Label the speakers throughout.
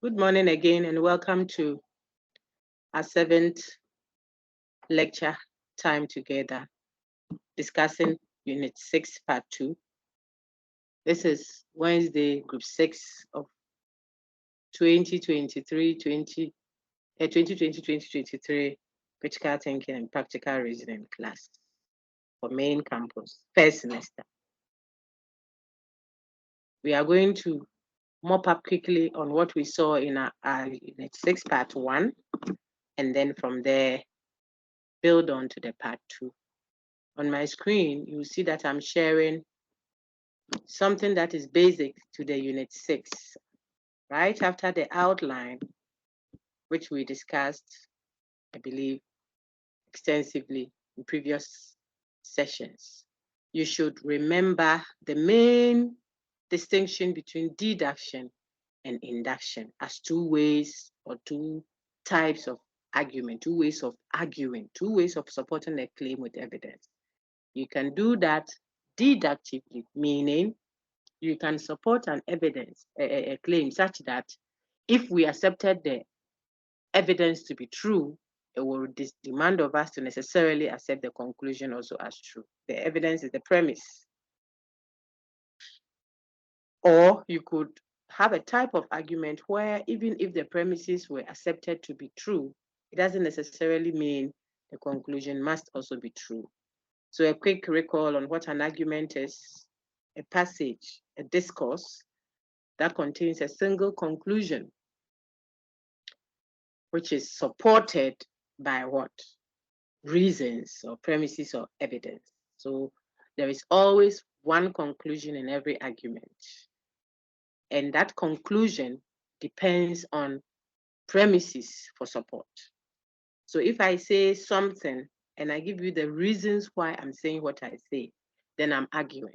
Speaker 1: Good morning again and welcome to our 7th lecture time together discussing Unit 6 Part 2. This is Wednesday, Group 6 of 2020-2023 Critical Thinking and Practical Reasoning class for main campus, first semester. We are going to mop up quickly on what we saw in our Unit 6 Part 1, and then from there, build on to the Part 2. On my screen, you will see that I'm sharing something that is basic to the Unit 6, right after the outline, which we discussed, I believe, extensively in previous sessions. You should remember the main distinction between deduction and induction as two ways or two types of argument, two ways of arguing, two ways of supporting a claim with evidence. You can do that deductively, meaning you can support an evidence, a claim such that if we accepted the evidence to be true, it will demand of us to necessarily accept the conclusion also as true. The evidence is the premise. Or you could have a type of argument where even if the premises were accepted to be true, it doesn't necessarily mean the conclusion must also be true. So a quick recall on what an argument is: a passage, a discourse that contains a single conclusion, which is supported by what? Reasons or premises or evidence. So there is always one conclusion in every argument. And that conclusion depends on premises for support. So if I say something and I give you the reasons why I'm saying what I say, then I'm arguing.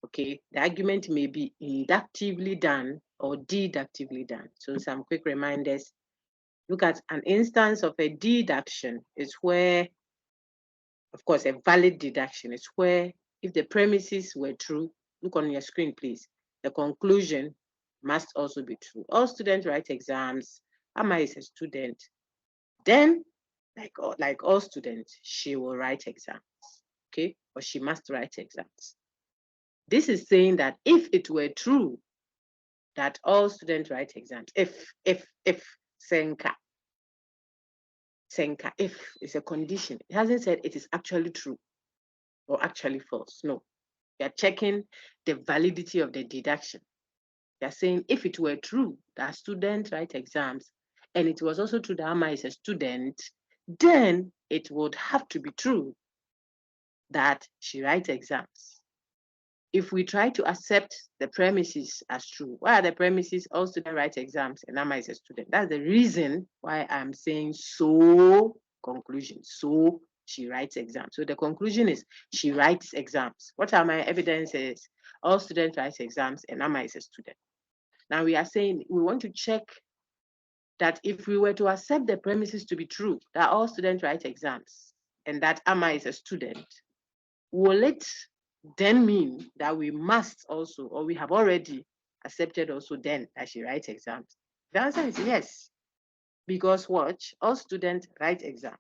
Speaker 1: Okay, the argument may be inductively done or deductively done. So some quick reminders. Look at an instance of a deduction is where, of course, a valid deduction is where if the premises were true, look on your screen, please, the conclusion must also be true. All students write exams. Amma is a student. Then, like all students, she will write exams, okay? Or she must write exams. This is saying that if it were true that all students write exams, if Senka, if is a condition, it hasn't said it is actually true or actually false. No, we are checking the validity of the deduction. We are saying if it were true that students write exams, and it was also true that Amma is a student, then it would have to be true that she writes exams. If we try to accept the premises as true, what are the premises? All students write exams and Amma is a student. That's the reason why I'm saying so conclusion. So she writes exams. So the conclusion is she writes exams. What are my evidences? All students write exams and Amma is a student. Now we are saying we want to check that if we were to accept the premises to be true, that all students write exams and that Amma is a student, will it then mean that we must also, or we have already accepted also then that she writes exams? The answer is yes, because watch, all students write exams.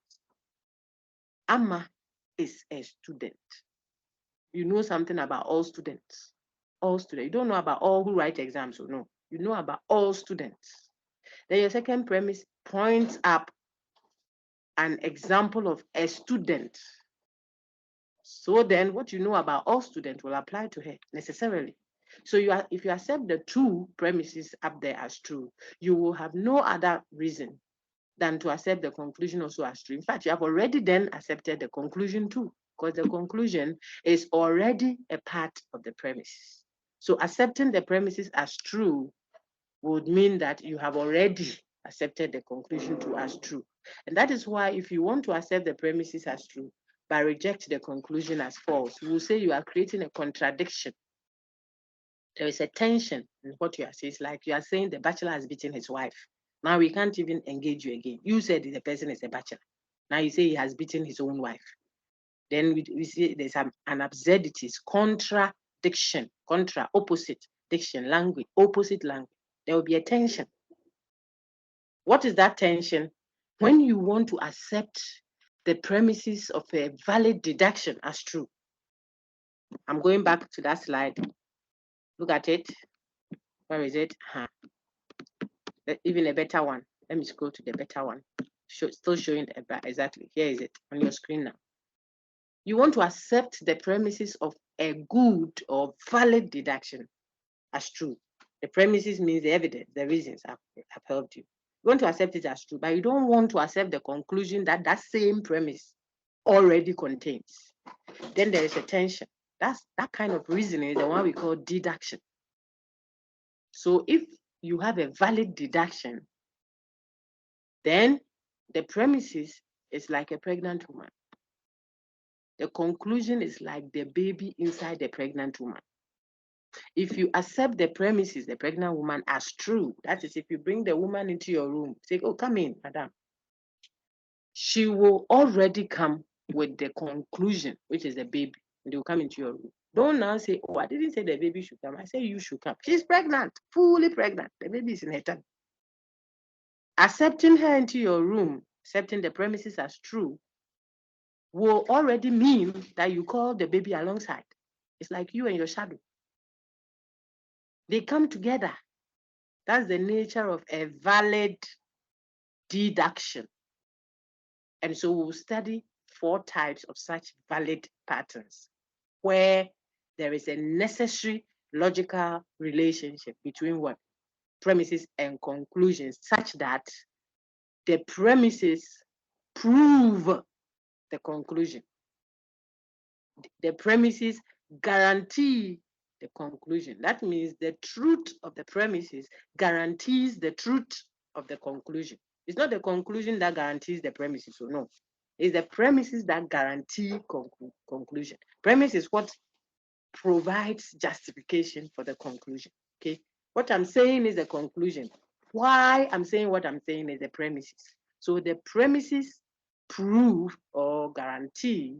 Speaker 1: Amma is a student. You know something about all students. All students. You don't know about all who write exams, or no. You know about all students. Then your second premise points up an example of a student. So then what you know about all students will apply to her necessarily. So if you accept the two premises up there as true, you will have no other reason than to accept the conclusion also as true. In fact, you have already then accepted the conclusion too, because the conclusion is already a part of the premises. So accepting the premises as true would mean that you have already accepted the conclusion too as true. And that is why if you want to accept the premises as true, but reject the conclusion as false, we will say you are creating a contradiction. There is a tension in what you are saying. It's like you are saying the bachelor has beaten his wife. Now we can't even engage you again. You said the person is a bachelor. Now you say he has beaten his own wife. Then we see there's an absurdity, contradiction, opposite diction, language, opposite language. There will be a tension. What is that tension? When you want to accept the premises of a valid deduction as true. I'm going back to that slide. Look at it. Where is it? Even a better one. Let me scroll to the better one. Still showing exactly. Here is it on your screen now. You want to accept the premises of a good or valid deduction as true. The premises means the evidence, the reasons have helped you. You want to accept it as true, but you don't want to accept the conclusion that that same premise already contains. Then there is a tension. That kind of reasoning is the one we call deduction. So if you have a valid deduction, then the premises is like a pregnant woman. The conclusion is like the baby inside the pregnant woman. If you accept the premises, the pregnant woman, as true, that is, if you bring the woman into your room, say, oh, come in, madam, she will already come with the conclusion, which is the baby, and they will come into your room. Don't now say, oh, I didn't say the baby should come. I say you should come. She's pregnant, fully pregnant. The baby is in her tummy. Accepting her into your room, accepting the premises as true, will already mean that you call the baby alongside. It's like you and your shadow. They come together. That's the nature of a valid deduction. And so we'll study 4 types of such valid patterns where there is a necessary logical relationship between what? Premises and conclusions, such that the premises prove the conclusion. The premises guarantee the conclusion. That means the truth of the premises guarantees the truth of the conclusion. It's not the conclusion that guarantees the premises, so no. It's the premises that guarantee conclusion. Premise is what provides justification for the conclusion. Okay. What I'm saying is the conclusion. Why I'm saying what I'm saying is the premises. So the premises prove or guarantee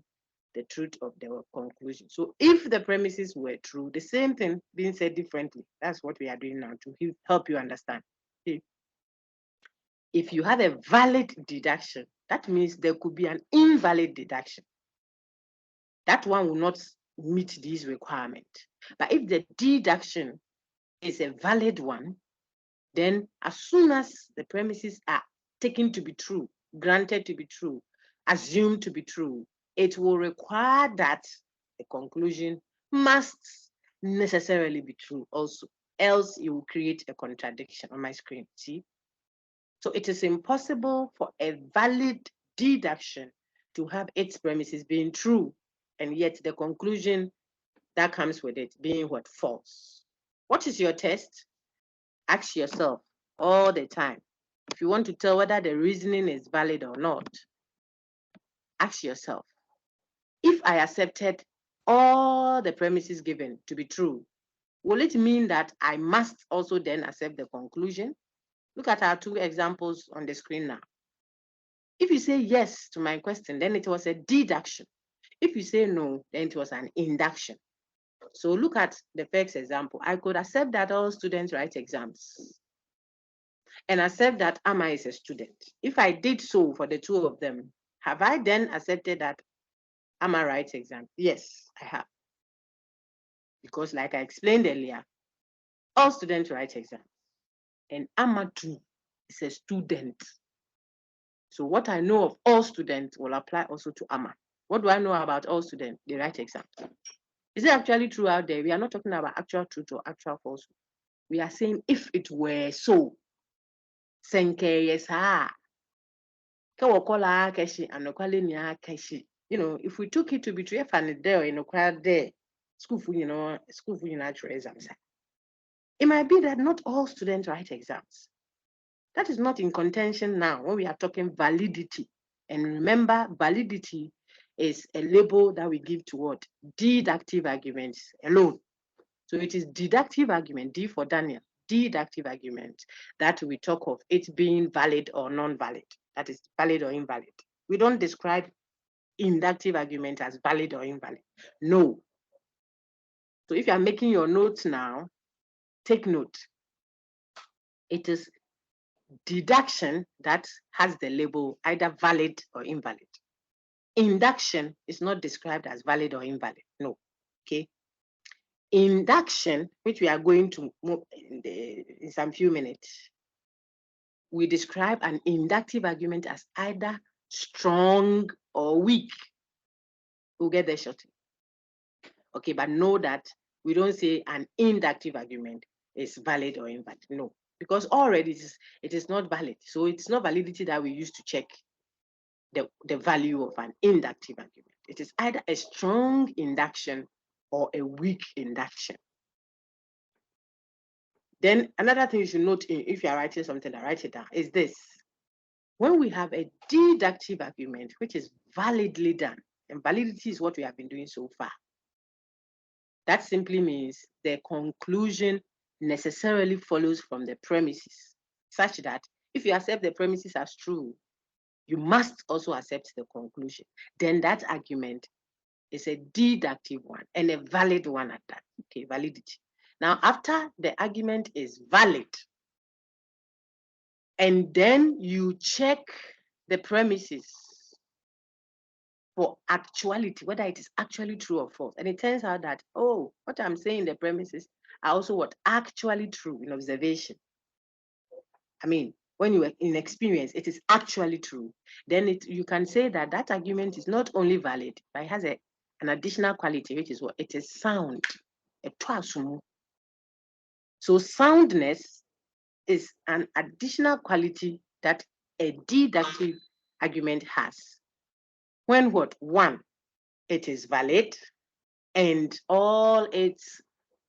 Speaker 1: the truth of the conclusion. So if the premises were true, the same thing being said differently, that's what we are doing now to help you understand. Okay. If you have a valid deduction, that means there could be an invalid deduction. That one will not meet these requirements. But if the deduction is a valid one, then as soon as the premises are taken to be true, granted to be true, assumed to be true, it will require that the conclusion must necessarily be true also, else it will create a contradiction on my screen, see? So it is impossible for a valid deduction to have its premises being true, and yet the conclusion that comes with it being what? False. What is your test? Ask yourself all the time. If you want to tell whether the reasoning is valid or not, ask yourself, if I accepted all the premises given to be true, will it mean that I must also then accept the conclusion? Look at our 2 examples on the screen now. If you say yes to my question, then it was a deduction. If you say no, then it was an induction. So look at the first example. I could accept that all students write exams and accept that Amma is a student. If I did so for the 2 of them, have I then accepted that Amma writes exams? Yes, I have. Because like I explained earlier, all students write exams and Amma too is a student. So what I know of all students will apply also to Amma. What do I know about all students? They write exams. Is it actually true out there? We are not talking about actual truth or actual falsehood. We are saying if it were so, senke yes ha. You know, if we took it to be true, if and there in there, school for natural exams. It might be that not all students write exams. That is not in contention now when we are talking validity. And remember, validity is a label that we give to what? Deductive arguments alone. So it is deductive argument, D for Daniel, deductive argument that we talk of it being valid or non-valid. That is valid or invalid. We don't describe inductive argument as valid or invalid. No. So if you are making your notes now, take note. It is deduction that has the label either valid or invalid. Induction is not described as valid or invalid. No. Okay. Induction, which we are going to move in some few minutes, we describe an inductive argument as either strong or weak. We'll get there shortly. Okay, but know that we don't say an inductive argument is valid or invalid. No, because already it is not valid. So it's not validity that we use to check the value of an inductive argument. It is either a strong induction or a weak induction. Then another thing you should note if you are writing something, write it down, is this. When we have a deductive argument, which is validly done, and validity is what we have been doing so far, that simply means the conclusion necessarily follows from the premises, such that if you accept the premises as true, you must also accept the conclusion. Then that argument is a deductive one and a valid one at that. Okay, validity. Now, after the argument is valid, and then you check the premises for actuality, whether it is actually true or false. And it turns out that, oh, what I'm saying, the premises are also what actually true in observation. I mean, when you are in experience, it is actually true. Then you can say that that argument is not only valid, but it has an additional quality, which is what? It is sound. So soundness is an additional quality that a deductive argument has. When what? One, it is valid, and all its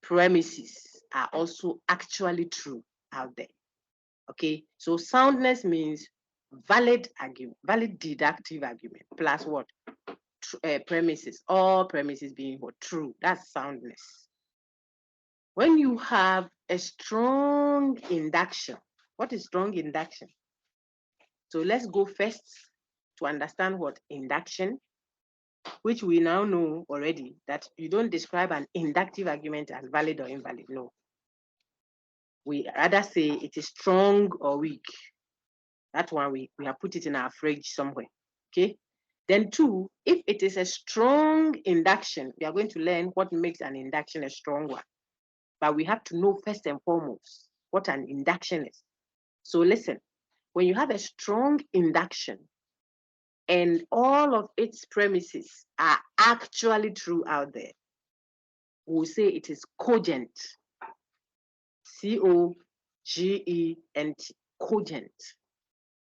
Speaker 1: premises are also actually true out there. Okay, so soundness means valid argument, valid deductive argument plus what? Premises, all premises being what? True. That's soundness. When you have a strong induction, what is strong induction? So let's go first to understand what induction, which we now know already that you don't describe an inductive argument as valid or invalid. No. We rather say it is strong or weak. That one we have put it in our fridge somewhere. Okay. Then two, if it is a strong induction, we are going to learn what makes an induction a strong one. But we have to know first and foremost what an induction is. So listen, when you have a strong induction and all of its premises are actually true out there, we'll say it is cogent. C-O-G-E-N-T, cogent.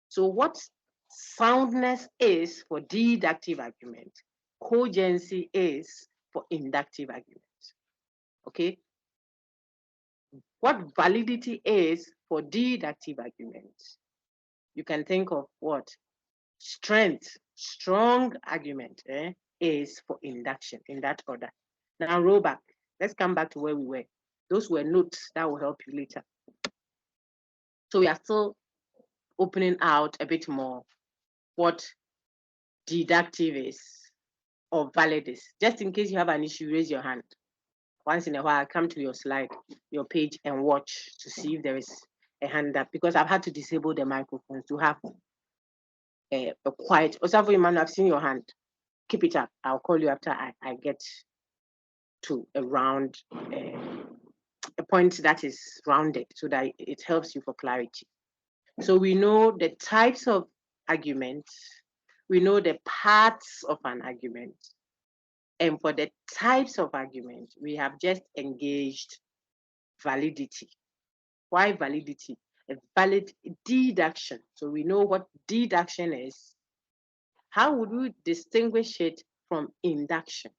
Speaker 1: So what soundness is for deductive argument, cogency is for inductive argument. Okay? What validity is for deductive argument? You can think of what? Strength, strong argument is for induction in that order. Now roll back. Let's come back to where we were. Those were notes that will help you later. So we are still opening out a bit more what deductive is or valid is. Just in case you have an issue, raise your hand. Once in a while, come to your slide, your page, and watch to see if there is a hand up, because I've had to disable the microphones to have a quiet. Osafo Imanu, I've seen your hand. Keep it up. I'll call you after I get to a round, a point that is rounded so that it helps you for clarity. So we know the types of arguments, we know the parts of an argument. And for the types of argument, we have just engaged validity. Why validity? A valid deduction. So we know what deduction is. How would we distinguish it from induction?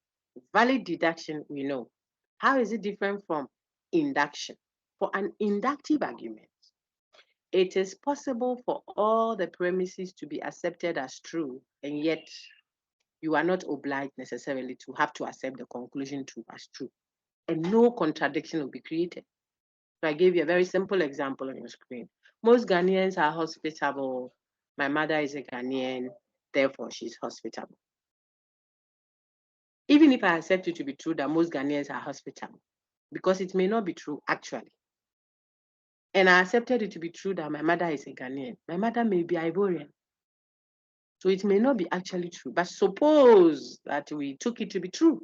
Speaker 1: Valid deduction, we know. How is it different from induction? For an inductive argument, it is possible for all the premises to be accepted as true, and yet you are not obliged necessarily to have to accept the conclusion true as true, and no contradiction will be created. So I gave you a very simple example on your screen. Most Ghanaians are hospitable. My mother is a Ghanaian, therefore she's hospitable. Even if I accept it to be true that most Ghanaians are hospitable, because it may not be true actually. and I accepted it to be true that my mother is a Ghanaian. My mother may be Ivorian. So it may not be actually true. But suppose that we took it to be true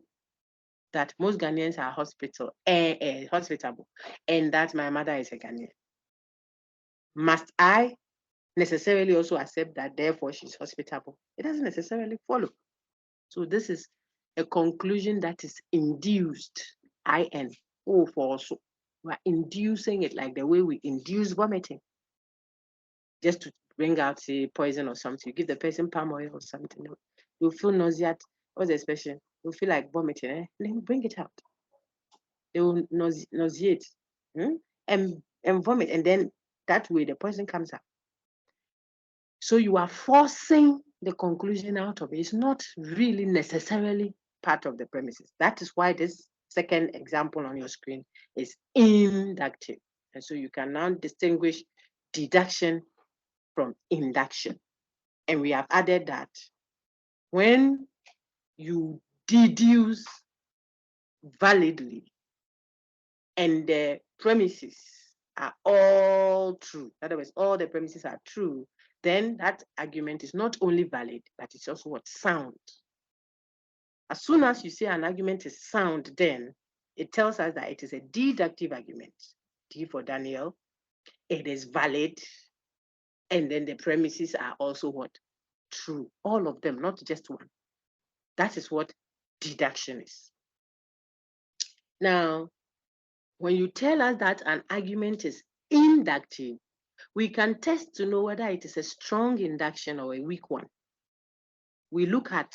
Speaker 1: that most Ghanaians are hospitable, and that my mother is a Ghanaian. Must I necessarily also accept that therefore she's hospitable? It doesn't necessarily follow. So this is a conclusion that is induced, IN, O for also. We're inducing it like the way we induce vomiting, just to bring out, say, poison or something. You give the person palm oil or something, you'll feel nauseous. What's the expression? You'll feel like vomiting, then bring it out. They will nauseate and vomit, and then that way the poison comes out. So you are forcing the conclusion out of it. It's not really necessarily part of the premises. That is why this second example on your screen is inductive. And so you can now distinguish deduction from induction. And we have added that when you deduce validly and the premises are all true, in other words, all the premises are true, then that argument is not only valid, but it's also what? Sound. As soon as you say an argument is sound, then it tells us that it is a deductive argument. D for Daniel, it is valid, and then the premises are also what? True. All of them, not just one. That is what deduction is. Now, when you tell us that an argument is inductive, we can test to know whether it is a strong induction or a weak one. We look at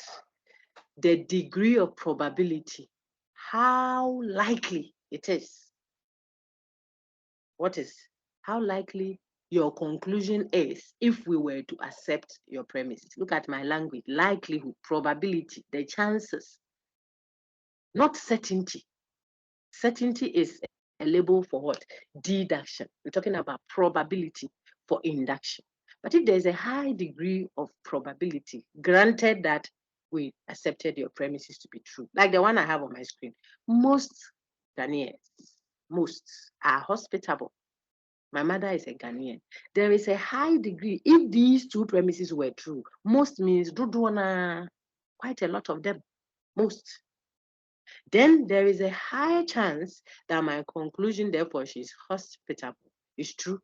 Speaker 1: the degree of probability, how likely it is. How likely your conclusion is if we were to accept your premises. Look at my language, likelihood, probability, the chances, not certainty. Certainty is a label for what? Deduction. We're talking about probability for induction. But if there's a high degree of probability, granted that we accepted your premises to be true, like the one I have on my screen, most Ghanaians, most are hospitable. My mother is a Ghanaian. There is a high degree, if these two premises were true, most means quite a lot of them, most. Then there is a high chance that my conclusion, therefore, she's hospitable, is true.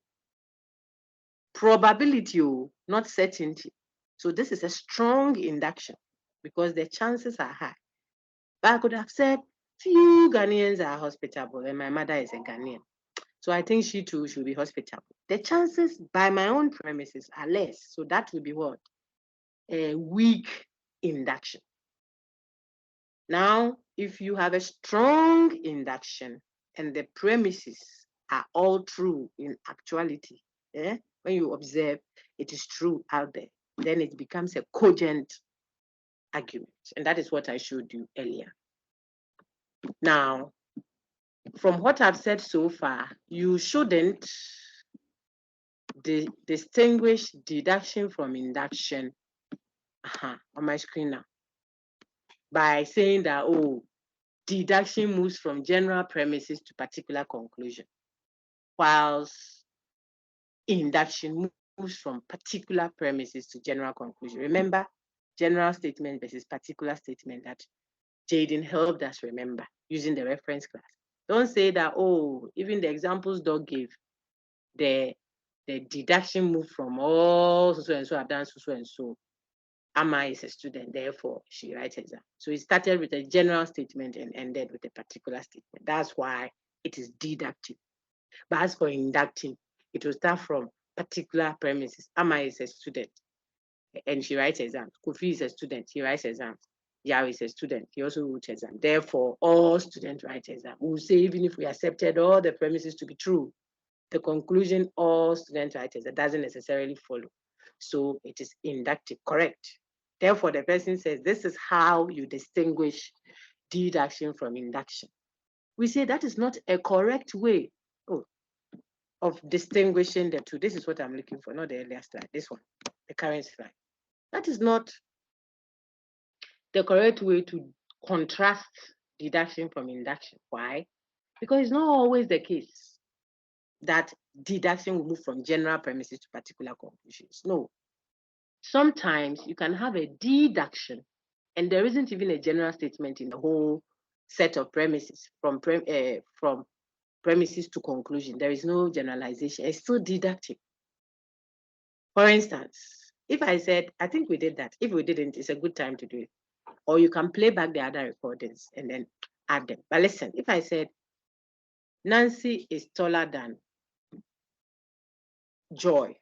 Speaker 1: Probability, not certainty. So this is a strong induction because the chances are high. But I could have said, few Ghanaians are hospitable and my mother is a Ghanaian. So I think she too should be hospitable. The chances by my own premises are less. So that would be what? A weak induction. Now, if you have a strong induction and the premises are all true in actuality, when you observe it is true out there, then it becomes a cogent argument. And that is what I showed you earlier. Now, from what I've said so far, you shouldn't distinguish deduction from induction on my screen now by saying that, deduction moves from general premises to particular conclusion, whilst induction moves from particular premises to general conclusion. Remember, general statement versus particular statement that Jaden helped us remember using the reference class. Don't say that, even the examples Doug gave, the deduction moved from all so and so, I've done so and so. Amma is a student, therefore she writes exam. So it started with a general statement and ended with a particular statement. That's why it is deductive. But as for inductive, it will start from particular premises. Amma is a student and she writes exams. Kofi is a student, he writes exams. Yao is a student, he also wrote exam. Therefore, all students write exam. We'll say even if we accepted all the premises to be true, the conclusion all students write exam doesn't necessarily follow. So it is inductive, correct. Therefore, the person says, this is how you distinguish deduction from induction. We say that is not a correct way of distinguishing the two. This is what I'm looking for, not the earlier slide, this one, the current slide. That is not the correct way to contrast deduction from induction. Why? Because it's not always the case that deduction will move from general premises to particular conclusions. No. Sometimes you can have a deduction, and there isn't even a general statement in the whole set of premises from premises to conclusion. There is no generalization. It's still deductive. For instance, if I said, I think we did that. If we didn't, it's a good time to do it. Or you can play back the other recordings and then add them. But listen, if I said, Nancy is taller than Joy,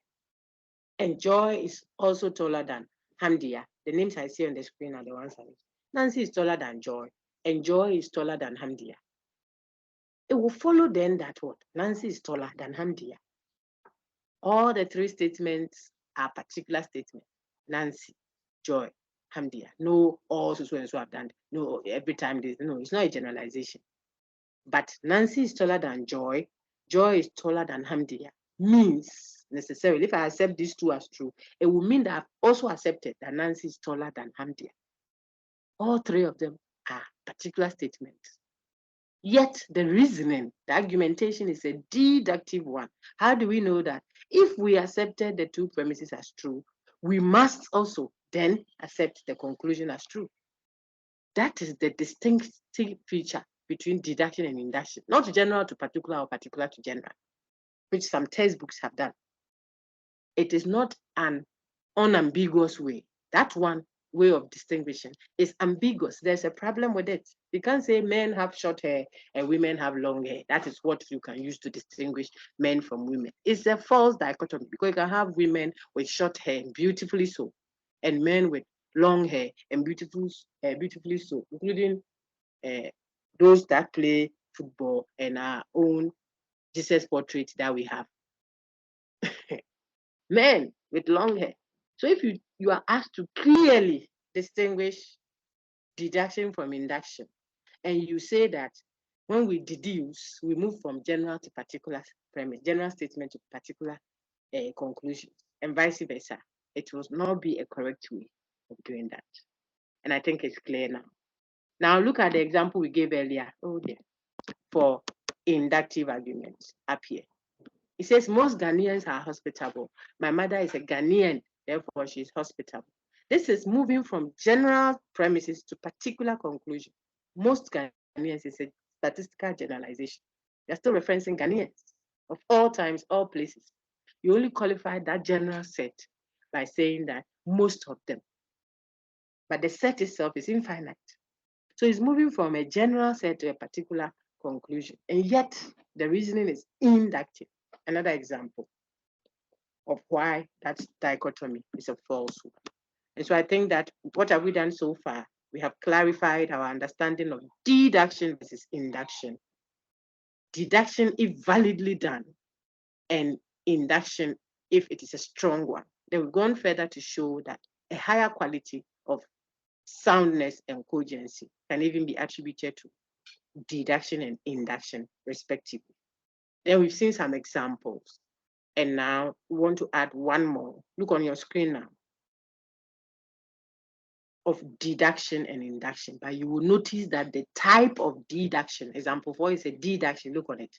Speaker 1: and Joy is also taller than Hamdia. The names I see on the screen are the ones I use. Nancy is taller than Joy, and Joy is taller than Hamdia. It will follow then that what? Nancy is taller than Hamdia. All the three statements are particular statements. Nancy, Joy, Hamdia. No, all so and so have done. No, every time no, it's not a generalization. But Nancy is taller than Joy. Joy is taller than Hamdia. Means necessarily, if I accept these two as true, it will mean that I've also accepted that Nancy is taller than Hamdia. All three of them are particular statements. Yet the reasoning, the argumentation is a deductive one. How do we know that? If we accepted the two premises as true, we must also then accept the conclusion as true. That is the distinctive feature between deduction and induction, not general to particular or particular to general, which some textbooks have done. It is not an unambiguous way. That one way of distinguishing is ambiguous. There's a problem with it. You can't say men have short hair and women have long hair. That is what you can use to distinguish men from women. It's a false dichotomy because you can have women with short hair, beautifully so, and men with long hair and beautifully so, including those that play football and our own Jesus portrait that we have. Men with long hair. So if you are asked to clearly distinguish deduction from induction, and you say that when we deduce, we move from general to particular premise, general statement to particular conclusion, and vice versa, it will not be a correct way of doing that. And I think it's clear now. Now look at the example we gave earlier. Oh dear. For inductive arguments up here. It says most Ghanaians are hospitable. My mother is a Ghanaian, therefore she's hospitable. This is moving from general premises to particular conclusion. Most Ghanaians is a statistical generalization. You're still referencing Ghanaians of all times, all places. You only qualify that general set by saying that most of them. But the set itself is infinite. So it's moving from a general set to a particular conclusion. And yet the reasoning is inductive. Another example of why that dichotomy is a false one. And so I think that what have we done so far? We have clarified our understanding of deduction versus induction. Deduction if validly done, and induction if it is a strong one. Then we've gone further to show that a higher quality of soundness and cogency can even be attributed to deduction and induction, respectively. Then we've seen some examples. And now we want to add one more. Look on your screen now. Of deduction and induction. But you will notice that the type of deduction, example 4 is a deduction, look on it.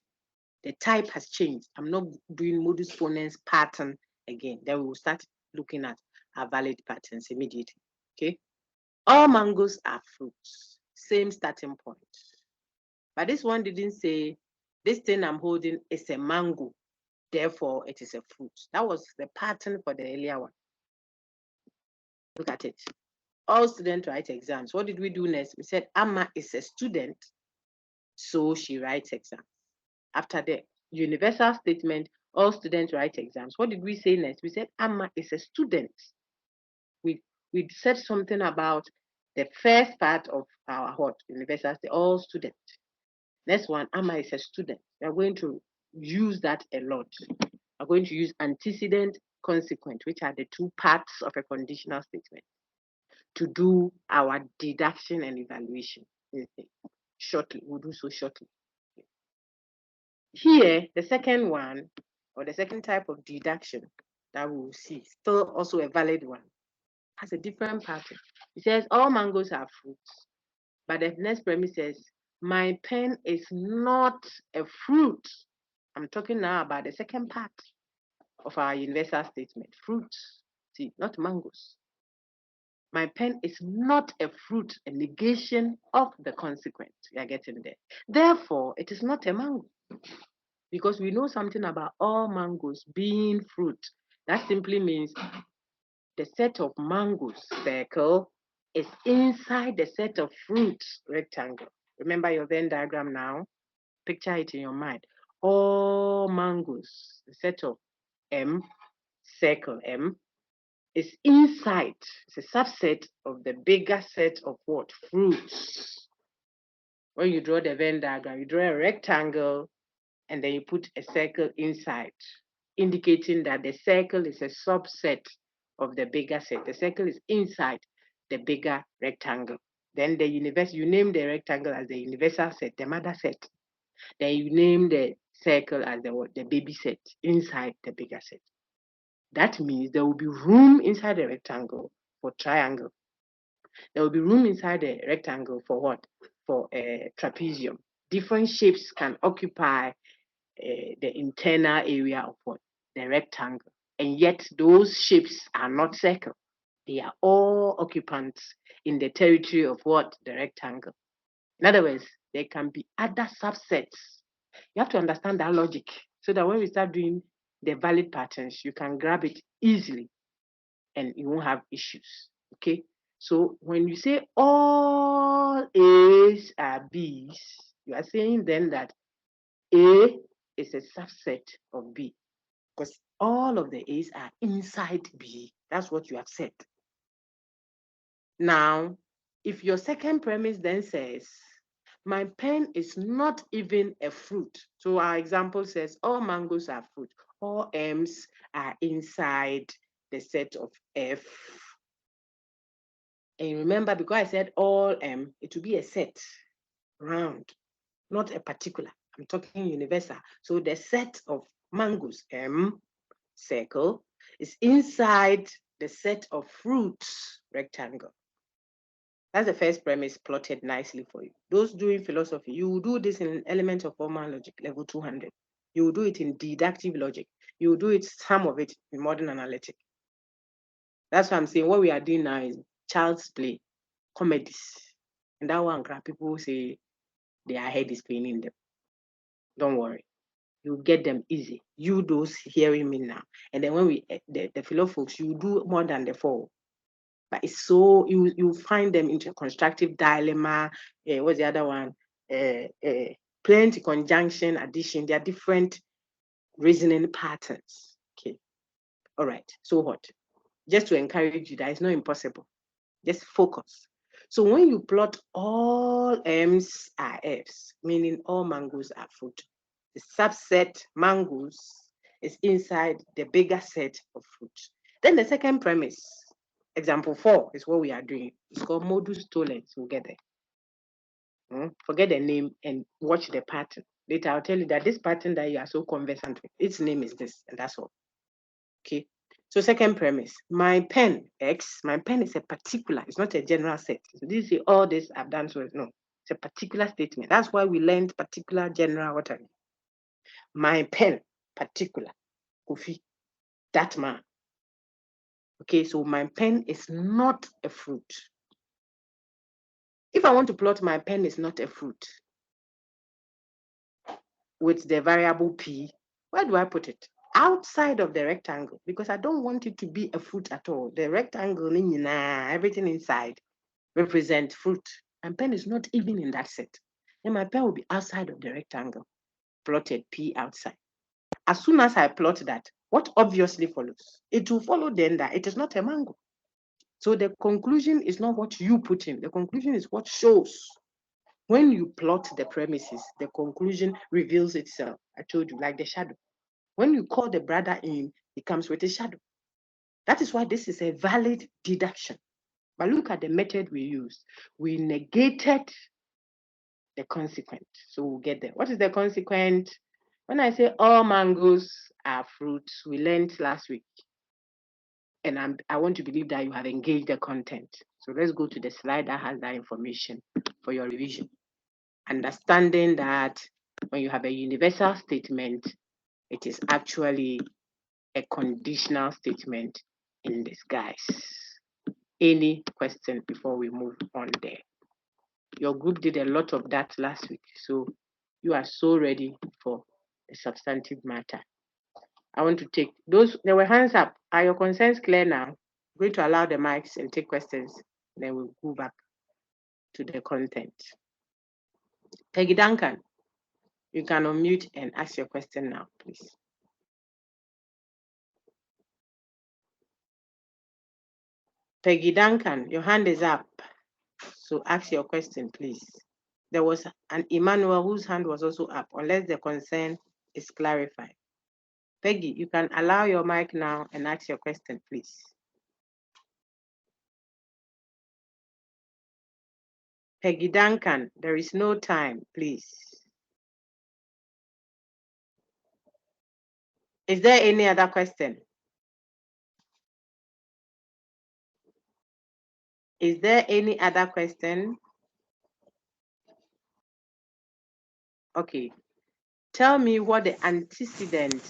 Speaker 1: The type has changed. I'm not doing Modus Ponens pattern again. Then we will start looking at our valid patterns immediately. Okay. All mangoes are fruits. Same starting point. But this one didn't say, this thing I'm holding is a mango. Therefore, it is a fruit. That was the pattern for the earlier one. Look at it. All students write exams. What did we do next? We said, Amma is a student, so she writes exams. After the universal statement, all students write exams. What did we say next? We said, Amma is a student. We said something about the first part of our universal statement, all students. Next one, Amma is a student. We are going to use that a lot. We're going to use antecedent, consequent, which are the two parts of a conditional statement, to do our deduction and evaluation. Shortly, we'll do so shortly. Here, the second one, or the second type of deduction that we will see, still also a valid one, has a different pattern. It says all mangoes are fruits, but the next premise says, my pen is not a fruit. I'm talking now about the second part of our universal statement. Fruits, see, not mangoes. My pen is not a fruit, a negation of the consequent. You are getting there. Therefore, it is not a mango. Because we know something about all mangoes being fruit. That simply means the set of mangoes circle is inside the set of fruits rectangle. Remember your Venn diagram now? Picture it in your mind. All mangoes, the set of M, circle M, is inside. It's a subset of the bigger set of what? Fruits. When you draw the Venn diagram, you draw a rectangle and then you put a circle inside, indicating that the circle is a subset of the bigger set. The circle is inside the bigger rectangle. Then the universe, you name the rectangle as the universal set, the mother set. Then you name the circle as the baby set inside the bigger set. That means there will be room inside the rectangle for triangle. There will be room inside the rectangle for what? For a trapezium. Different shapes can occupy the internal area of what? The rectangle. And yet those shapes are not circle. They are all occupants in the territory of what? The rectangle. In other words, there can be other subsets. You have to understand that logic so that when we start doing the valid patterns, you can grab it easily and you won't have issues. Okay? So when you say all A's are B's, you are saying then that A is a subset of B because all of the A's are inside B. That's what you have said. Now, if your second premise then says, my pen is not even a fruit. So our example says all mangoes are fruit. All M's are inside the set of F. And remember, because I said all M, it will be a set, round, not a particular. I'm talking universal. So the set of mangoes, M, circle, is inside the set of fruits, rectangle. That's the first premise plotted nicely for you. Those doing philosophy, you will do this in Elements of Formal Logic, level 200. You will do it in deductive logic. You will do it, some of it, in modern analytic. That's what I'm saying. What we are doing now is child's play, comedies. And that one, people say their head is paining them. Don't worry. You get them easy. You those hearing me now. And then when the philo folks, you do more than the four. But it's so, you find them into a constructive dilemma. What's the other one? Plenty, conjunction, addition. There are different reasoning patterns. Okay. All right. So what? Just to encourage you, that it's not impossible. Just focus. So when you plot all M's are F's, meaning all mangoes are fruit, the subset mangoes is inside the bigger set of fruit. Then the second premise, example 4, is what we are doing. It's called Modus tollens. We'll get there. Forget the name and watch the pattern. Later, I'll tell you that this pattern that you are so conversant with, its name is this, and that's all. Okay. So second premise, my pen X, my pen is a particular, it's not a general set. So this is all this I've done, so no, it's a particular statement. That's why we learned particular, general, what I mean. My pen, particular, Kofi, that man. Okay, so my pen is not a fruit. If I want to plot my pen is not a fruit with the variable P, where do I put it? Outside of the rectangle, because I don't want it to be a fruit at all. The rectangle, everything inside represent fruit. And pen is not even in that set. Then my pen will be outside of the rectangle, plotted P outside. As soon as I plot that, what obviously follows? It will follow then that it is not a mango. So the conclusion is not what you put in. The conclusion is what shows. When you plot the premises, the conclusion reveals itself. I told you, like the shadow. When you call the brother in, he comes with a shadow. That is why this is a valid deduction. But look at the method we used. We negated the consequent. So we'll get there. What is the consequent? When I say all mangoes are fruits, we learned last week. And I want to believe that you have engaged the content. So let's go to the slide that has that information for your revision. Understanding that when you have a universal statement, it is actually a conditional statement in disguise. Any question before we move on there? Your group did a lot of that last week, so you are so ready for the substantive matter. I want to take those, there were hands up. Are your concerns clear now? I'm going to allow the mics and take questions, then we'll go back to the content. Peggy Duncan, you can unmute and ask your question now, please. Peggy Duncan, your hand is up. So ask your question, please. There was an Emmanuel whose hand was also up, unless the concern is clarified. Peggy, you can allow your mic now and ask your question, please. Peggy Duncan, there is no time, please. Is there any other question? Is there any other question? Okay. Tell me what the antecedent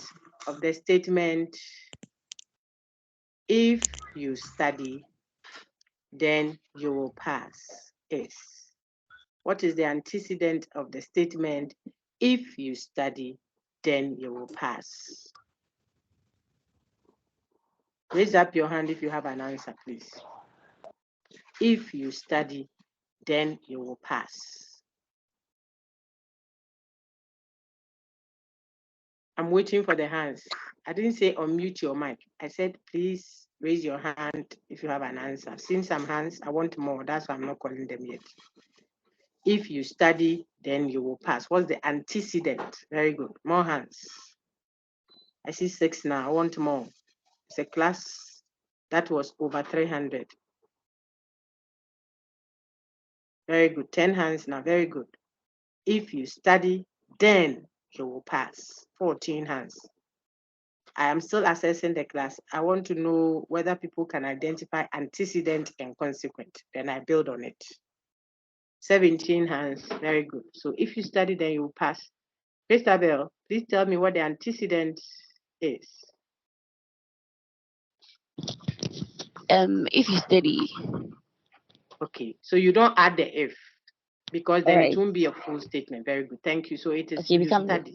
Speaker 1: of the statement, if you study, then you will pass, is. What is the antecedent of the statement, if you study, then you will pass? Raise up your hand if you have an answer, please. If you study, then you will pass. I'm waiting for the hands. I didn't say unmute your mic. I said, please raise your hand if you have an answer. I've seen some hands. I want more. That's why I'm not calling them yet. If you study, then you will pass. What's the antecedent? Very good. More hands. I see 6 now. I want more. It's a class that was over 300. Very good. 10 hands now. Very good. If you study, then you will pass. 14 hands. I am still assessing the class. I want to know whether people can identify antecedent and consequent. Then I build on it. 17 hands. Very good. So if you study, then you will pass. Christabel, please tell me what the antecedent is.
Speaker 2: If you study.
Speaker 1: Okay, so you don't add the if, because then it won't be a full statement. Very good. Thank you. So it is you study.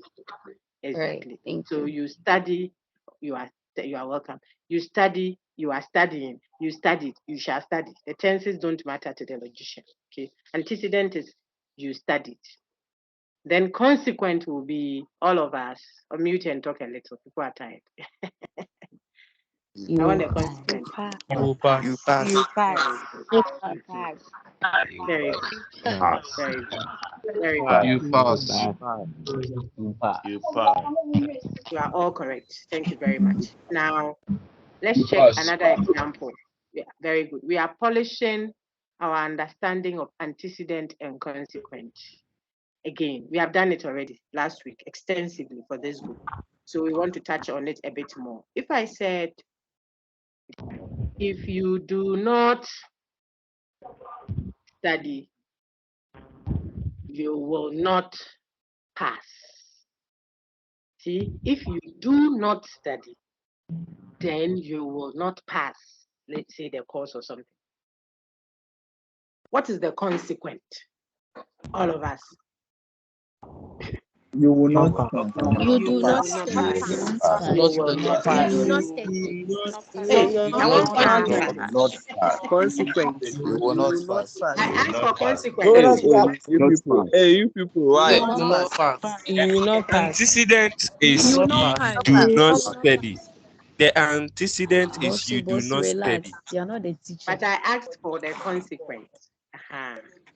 Speaker 1: Exactly.
Speaker 2: Right.
Speaker 1: So you study, you are welcome. You study, you are studying. You studied, you shall study. The tenses don't matter to the logician. Okay. Antecedent is you studied. Then consequent will be all of us. Unmute and talk a little. People are tired. I want a consequent.
Speaker 3: You pass.
Speaker 4: You pass.
Speaker 2: You pass.
Speaker 1: Very good. Very good. Very
Speaker 3: You
Speaker 1: good.
Speaker 3: pass.
Speaker 5: You pass.
Speaker 1: You are all correct. Thank you very much. Now, let's check another example. Yeah, very good. We are polishing our understanding of antecedent and consequent. Again, we have done it already last week extensively for this group. So we want to touch on it a bit more. If I said, if you do not study, you will not pass. See, if you do not study, then you will not pass, let's say, the course or something. What is the consequent? All of us.
Speaker 6: You will not pass.
Speaker 2: You do not
Speaker 1: pass.
Speaker 3: You will not pass.
Speaker 1: Hey, I want answer.
Speaker 6: Consequence.
Speaker 3: You will not pass.
Speaker 1: I asked for consequence.
Speaker 6: You people, why?
Speaker 3: You will not pass.
Speaker 7: You will not pass.
Speaker 5: Antecedent is
Speaker 7: You will
Speaker 5: you
Speaker 7: not pass.
Speaker 5: do not study. The antecedent is you do not study.
Speaker 2: You're not the teacher.
Speaker 1: But I asked for the consequence.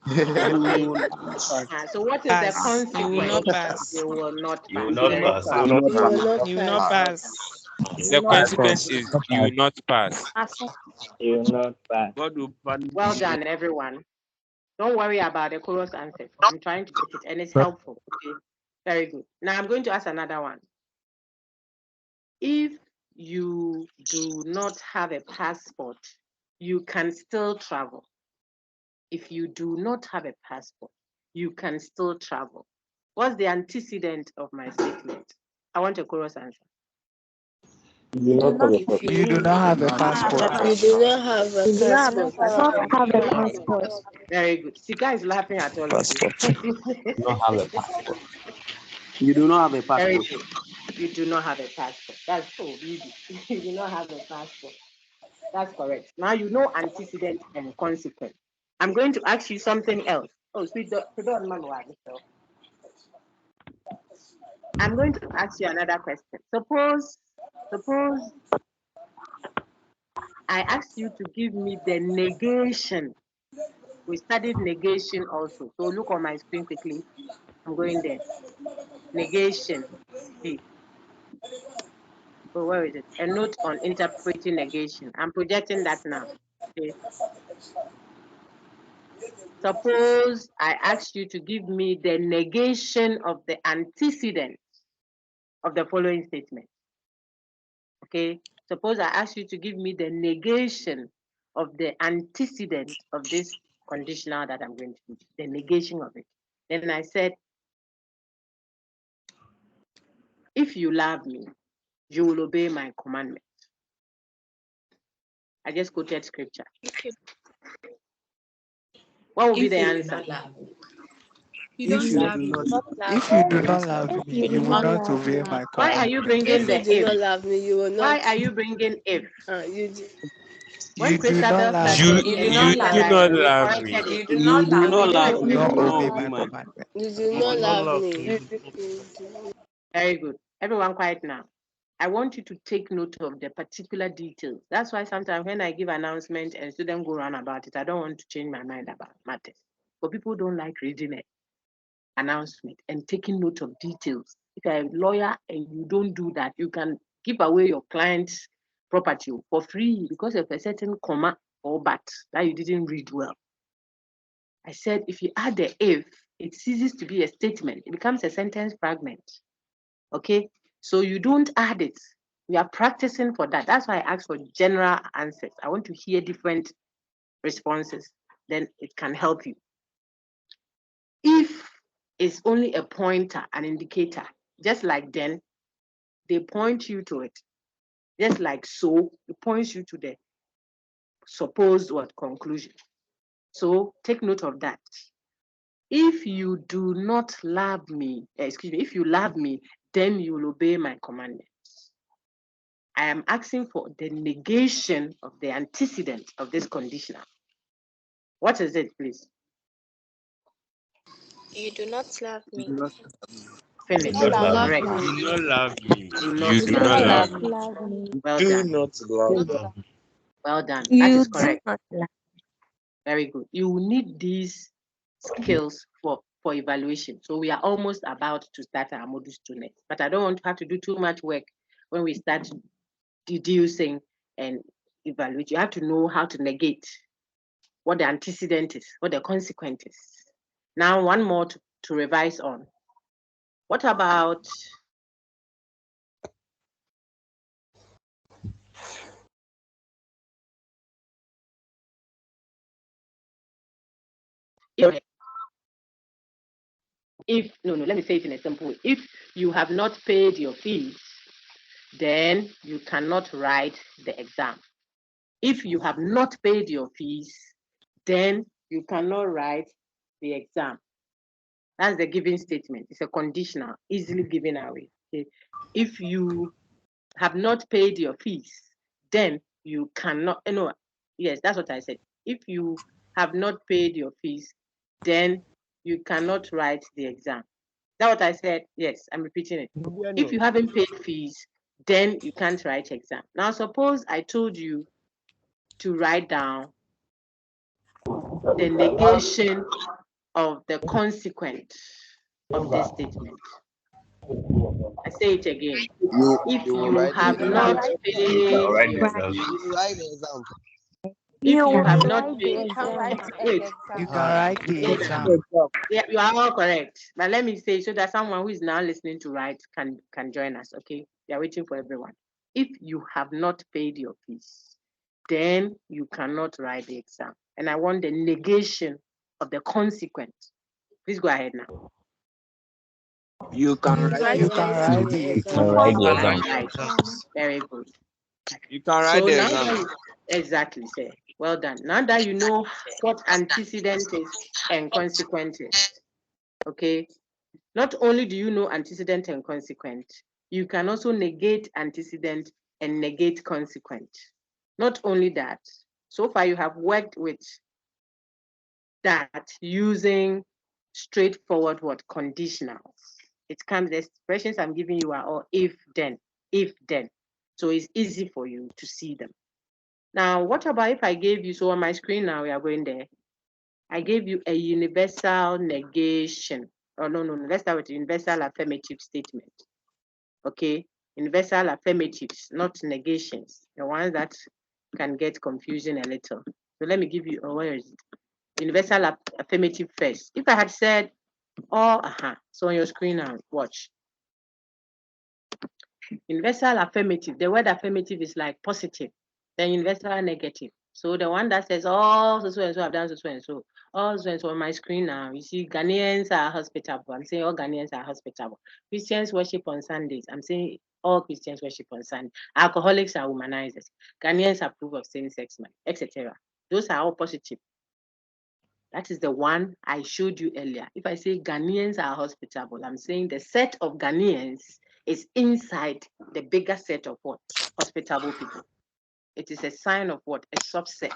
Speaker 1: So what is the
Speaker 7: Pass.
Speaker 1: consequence?
Speaker 7: You will not pass.
Speaker 1: You will not pass.
Speaker 5: You will not pass.
Speaker 7: You will not pass.
Speaker 5: The consequence is you will not pass.
Speaker 6: You will not pass.
Speaker 5: God will punish
Speaker 1: Well
Speaker 5: you.
Speaker 1: done, everyone. Don't worry about the chorus answers. I'm trying to get it, and it's helpful. Okay, very good. Now I'm going to ask another one. If you do not have a passport, you can still travel. If you do not have a passport, you can still travel. What's the antecedent of my statement? I want a chorus answer.
Speaker 4: You do not have a passport.
Speaker 7: You do not have a passport.
Speaker 1: Very good. Sika is laughing at all of you.
Speaker 8: Don't have a passport.
Speaker 9: You do not have a
Speaker 1: Very
Speaker 9: passport.
Speaker 1: good. You do not have a passport. That's so easy. You do not have a passport. That's correct. Now you know antecedent and consequence. I'm going to ask you something else. Oh, sweet, don't man. I'm going to ask you another question. Suppose I asked you to give me the negation. We studied negation also. So look on my screen quickly. I'm going there. Negation. So where is it? A note on interpreting negation. I'm projecting that now. Okay. Suppose I asked you to give me the negation of the antecedent of the following statement. Okay. Suppose I asked you to give me the negation of the antecedent of this conditional that I'm going to use, the negation of it. Then I said, if you love me, you will obey my commandments. I just quoted scripture.
Speaker 7: Okay.
Speaker 1: What will be the answer?
Speaker 7: You don't love me.
Speaker 4: If you do not love me, you will not obey my
Speaker 1: Why are
Speaker 4: command.
Speaker 1: you bringing
Speaker 7: If
Speaker 1: the
Speaker 7: you do
Speaker 1: if?
Speaker 7: not love me, you will not.
Speaker 1: Why are you bringing if? When
Speaker 4: You do
Speaker 1: Christabel
Speaker 4: not love
Speaker 1: started
Speaker 4: me.
Speaker 5: You
Speaker 1: saying
Speaker 5: do
Speaker 1: that,
Speaker 5: not
Speaker 1: we
Speaker 5: love me.
Speaker 1: corrected it.
Speaker 9: You do not love
Speaker 4: You
Speaker 9: me.
Speaker 4: will
Speaker 9: You
Speaker 4: not
Speaker 9: will not
Speaker 4: obey
Speaker 9: obey
Speaker 4: my
Speaker 9: my.
Speaker 4: commandment.
Speaker 7: You do not love me.
Speaker 1: Very good. Everyone quiet now. I want you to take note of the particular details. That's why sometimes when I give announcement and students go around about it, I don't want to change my mind about matters. But people don't like reading it. Announcement and taking note of details. If you're a lawyer and you don't do that, you can give away your client's property for free because of a certain comma or but that you didn't read well. I said, if you add the if, it ceases to be a statement. It becomes a sentence fragment. Okay, so you don't add it. We are practicing for that. That's why I asked for general answers. I want to hear different responses. Then it can help you. If it's only a pointer, an indicator, just like then, they point you to it. Just like so, it points you to the supposed what conclusion. So take note of that. If you do not love me, if you love me, then you will obey my commandments. I am asking for the negation of the antecedent of this conditional. What is it, please?
Speaker 7: You do not love me.
Speaker 1: Finish.
Speaker 5: Correct.
Speaker 1: Correct.
Speaker 5: You do not love me.
Speaker 1: Do
Speaker 5: You
Speaker 1: not
Speaker 5: do
Speaker 1: love
Speaker 5: not
Speaker 1: me.
Speaker 5: love me.
Speaker 1: Well
Speaker 3: Do
Speaker 1: done.
Speaker 3: not love me.
Speaker 1: Well done. That is correct. Very good. You will need these skills for evaluation. So we are almost about to start our Modus 2 next. But I don't want to have to do too much work when we start deducing and evaluate. You have to know how to negate, what the antecedent is, what the consequence is. Now, one more to revise on. What about let me say it in a simple way. If you have not paid your fees, then you cannot write the exam. If you have not paid your fees, then you cannot write the exam. That's the given statement. It's a conditional, easily given away. Okay? If you have not paid your fees, then you cannot, yes, that's what I said. If you have not paid your fees, then you cannot write the exam. Is that what I said? Yes, I'm repeating it. If you haven't paid fees, then you can't write exam. Now, suppose I told you to write down the negation of the consequence of this statement. I say it again. If you have not paid your fees, if you have not paid, wait,
Speaker 4: You can write the
Speaker 1: wait.
Speaker 4: exam.
Speaker 1: Yeah, you are all correct. But let me say so that someone who is now listening to write can join us. Okay, we are waiting for everyone. If you have not paid your fees, then you cannot write the exam. And I want the negation of the consequence. Please go ahead now.
Speaker 6: You can write
Speaker 7: Write
Speaker 6: the
Speaker 7: anything in
Speaker 8: You can
Speaker 7: exam.
Speaker 8: write the
Speaker 3: Can
Speaker 8: exam.
Speaker 3: write the
Speaker 1: Right.
Speaker 3: exams.
Speaker 1: Very good.
Speaker 6: You can write
Speaker 1: So
Speaker 6: the
Speaker 1: now
Speaker 6: exam.
Speaker 1: that exactly, say, well done. Now that you know what antecedent is and consequent is, okay. Not only do you know antecedent and consequent, you can also negate antecedent and negate consequent. Not only that, so far you have worked with that using straightforward what conditionals. It comes, the expressions I'm giving you are all if then, if then. So it's easy for you to see them. Now, what about if I gave you, so on my screen now, we are going there. I gave you a universal negation. Oh, no. Let's start with universal affirmative statement. Okay, universal affirmatives, not negations, the ones that can get confusing a little. So let me give you, where is it? Universal affirmative first. If I had said, oh, so on your screen now, watch. Universal affirmative, the word affirmative is like positive, then universal negative. So the one that says, oh, so and so have done so and so, oh, so and so on my screen now, you see Ghanaians are hospitable. I'm saying all Ghanaians are hospitable. Christians worship on Sundays. I'm saying all Christians worship on Sunday. Alcoholics are womanizers. Ghanaians approve of same-sex marriage, etc. Those are all positive. That is the one I showed you earlier. If I say Ghanaians are hospitable, I'm saying the set of Ghanaians is inside the bigger set of what? Hospitable people. It is a sign of what? A subset.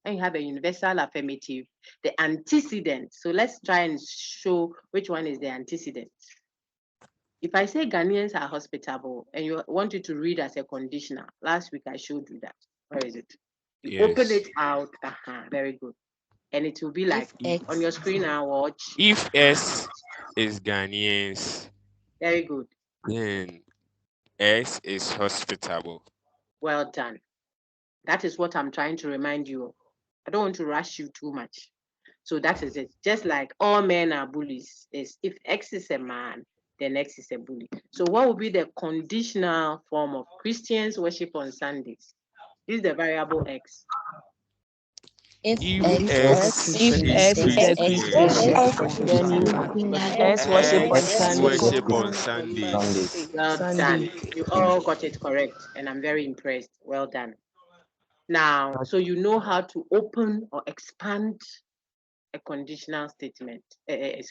Speaker 1: And you have a universal affirmative, the antecedent. So let's try and show which one is the antecedent. If I say Ghanaians are hospitable and you want you to read as a conditional, last week I showed you that. Where is it? You open it out. Very good. And it will be like on your screen now, watch.
Speaker 5: If S is Ghanaians,
Speaker 1: Very good.
Speaker 5: then S is hospitable.
Speaker 1: Well done. That is what I'm trying to remind you of. I don't want to rush you too much. So that is it. Just like all men are bullies, is if X is a man, then X is a bully. So what would be the conditional form of Christians worship on Sundays? This is the variable X.
Speaker 2: If
Speaker 5: If
Speaker 2: X
Speaker 5: S
Speaker 2: is
Speaker 5: is
Speaker 2: Christian, then you S worship on
Speaker 5: S
Speaker 2: Sunday.
Speaker 5: worship on Sundays.
Speaker 1: Well done. You all got it correct, and I'm very impressed. Well done. Now, so you know how to open or expand a conditional statement, a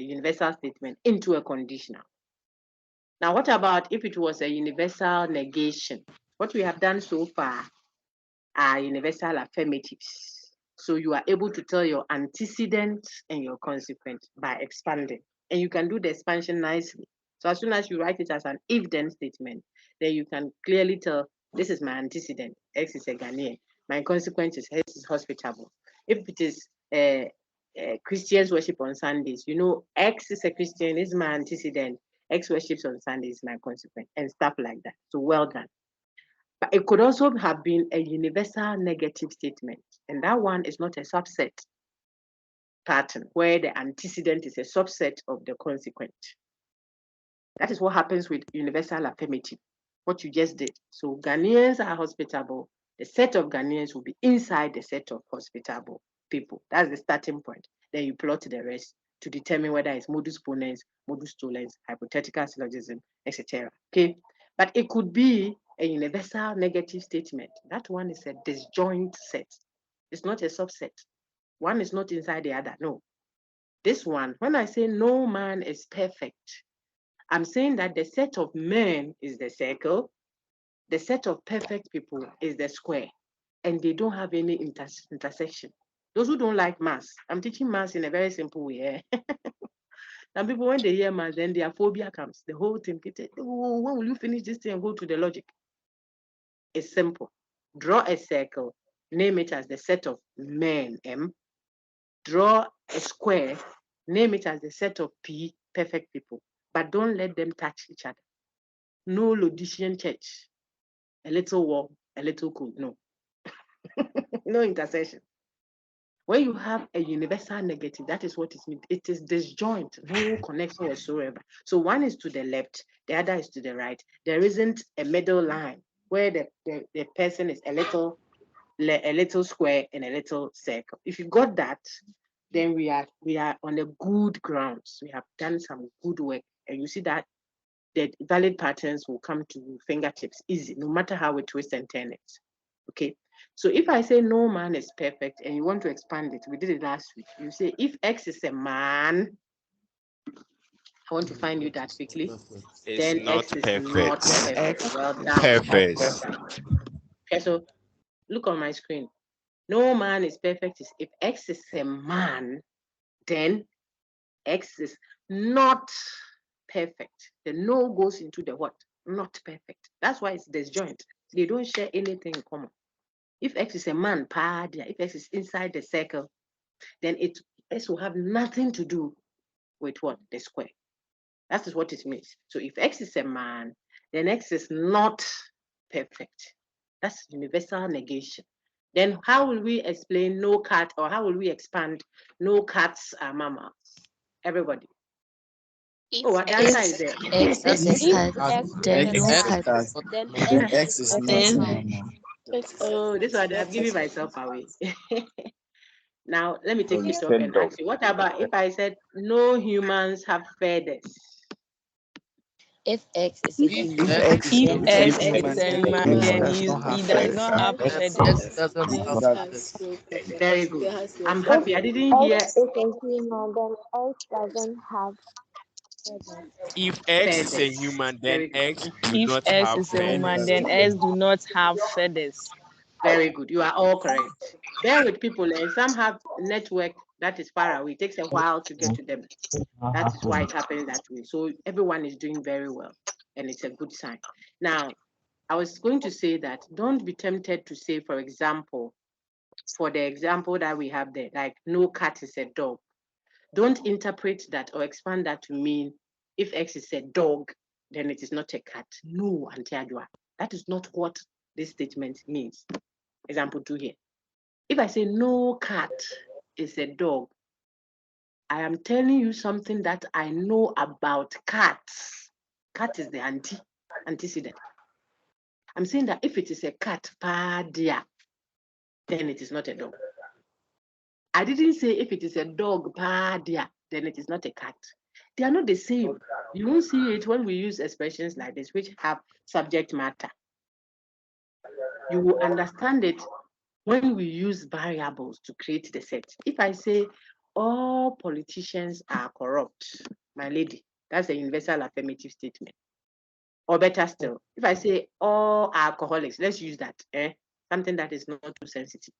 Speaker 1: universal statement into a conditional. Now, what about if it was a universal negation? What we have done so far are universal affirmatives. So you are able to tell your antecedent and your consequent by expanding. And you can do the expansion nicely. So as soon as you write it as an if-then statement, then you can clearly tell, this is my antecedent, X is a Ghanaian. My consequence is X is hospitable. If it is Christians worship on Sundays, you know, X is a Christian, is my antecedent, X worships on Sundays, my consequence, and stuff like that. So well done. But it could also have been a universal negative statement, and that one is not a subset pattern where the antecedent is a subset of the consequent. That is what happens with universal affirmative, what you just did. So Ghanaians are hospitable. The set of Ghanaians will be inside the set of hospitable people. That's the starting point. Then you plot the rest to determine whether it's modus ponens, modus tollens, hypothetical syllogism, etc. Okay, but it could be a universal negative statement. That one is a disjoint set. It's not a subset. One is not inside the other. No. This one, when I say no man is perfect, I'm saying that the set of men is the circle, the set of perfect people is the square, and they don't have any intersection. Those who don't like maths, I'm teaching maths in a very simple way. Some people, when they hear maths, then their phobia comes. The whole thing, oh, when will you finish this thing and go to the logic? It's simple. Draw a circle, name it as the set of men, M. Draw a square, name it as the set of P, perfect people. But don't let them touch each other. No Laodicean church. A little warm, a little cool. No. No intersection. When you have a universal negative, that is what it means. It is disjoint, no connection whatsoever. So one is to the left, the other is to the right. There isn't a middle line where the person is a little square and a little circle. If you got that, then we are on a good grounds. We have done some good work and you see that the valid patterns will come to fingertips easy, no matter how we twist and turn it. Okay. So if I say no man is perfect and you want to expand it, we did it last week. You say if X is a man, I want to find you that quickly.
Speaker 5: It's
Speaker 1: Then
Speaker 5: not
Speaker 1: X is
Speaker 5: perfect.
Speaker 1: not perfect. Well done.
Speaker 5: Perfect.
Speaker 1: Well done. Okay, so look on my screen. No man is perfect. If X is a man, then X is not perfect. The no goes into the what? Not perfect. That's why it's disjoint. They don't share anything in common. If X is a man, if X is inside the circle, then X will have nothing to do with what? The square. That is what it means. So if X is a man, then X is not perfect. That's universal negation. Then how will we explain no cat, or how will we expand no cats are mammals? Everybody. The answer is there.
Speaker 2: X is a cat, then no cat.
Speaker 7: Then
Speaker 6: Then X is not
Speaker 2: Then
Speaker 6: normal.
Speaker 1: Oh, this one I'm giving myself away. Now let me take
Speaker 4: You
Speaker 1: it up
Speaker 4: said
Speaker 1: and
Speaker 4: dog.
Speaker 1: ask you, what about if I said no humans have feathers?
Speaker 2: if X is a
Speaker 3: If
Speaker 2: human,
Speaker 3: X is
Speaker 2: then
Speaker 3: a
Speaker 2: X
Speaker 3: human,
Speaker 2: is a
Speaker 3: then
Speaker 2: human,
Speaker 3: X
Speaker 2: then
Speaker 3: does
Speaker 2: he
Speaker 3: not have
Speaker 2: does
Speaker 3: feathers.
Speaker 2: not have
Speaker 3: X
Speaker 2: feathers.
Speaker 3: doesn't have
Speaker 7: X has
Speaker 3: feathers.
Speaker 7: no feathers.
Speaker 1: Very good.
Speaker 7: It has no
Speaker 1: I'm
Speaker 7: feathers.
Speaker 1: happy. I didn't hear
Speaker 10: X is a human, then X doesn't have feathers.
Speaker 5: If X is a
Speaker 1: feathers.
Speaker 5: human, then
Speaker 1: Very good.
Speaker 5: X do
Speaker 2: If
Speaker 5: not
Speaker 2: X
Speaker 5: have
Speaker 2: is a woman,
Speaker 5: feathers.
Speaker 2: then X do not have feathers.
Speaker 1: Very good. You are all correct. Bear with people, and some have network that is far away. It takes a while to get to them. That is why it's happening that way. So everyone is doing very well, and it's a good sign. Now, I was going to say that don't be tempted to say, for example, for the example that we have there, like no cat is a dog. Don't interpret that or expand that to mean if X is a dog, then it is not a cat. No, Auntie Adwa. That is not what this statement means. Example 2 here. If I say no cat is a dog, I am telling you something that I know about cats. Cat is the antecedent. I'm saying that if it is a cat, then it is not a dog. I didn't say if it is a dog, then it is not a cat. They are not the same. You won't see it when we use expressions like this, which have subject matter. You will understand it when we use variables to create the set. If I say all politicians are corrupt, my lady, that's a universal affirmative statement. Or better still, if I say all alcoholics, let's use that, something that is not too sensitive.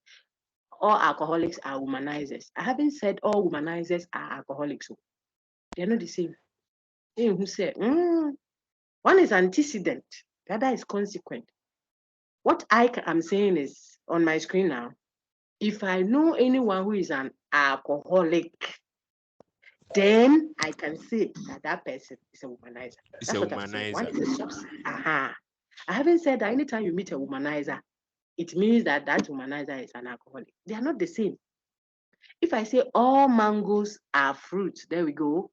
Speaker 1: All alcoholics are womanizers. I haven't said all womanizers are alcoholics. They're not the same. Who said, one is antecedent, the other is consequent. What I am saying is on my screen now, if I know anyone who is an alcoholic, then I can say that that person is a womanizer.
Speaker 5: It's
Speaker 1: That's
Speaker 5: a
Speaker 1: what I'm saying. One
Speaker 5: womanizer.
Speaker 1: is a substance. I haven't said that anytime you meet a womanizer, it means that that womanizer is an alcoholic. They are not the same. If I say all mangoes are fruits, there we go.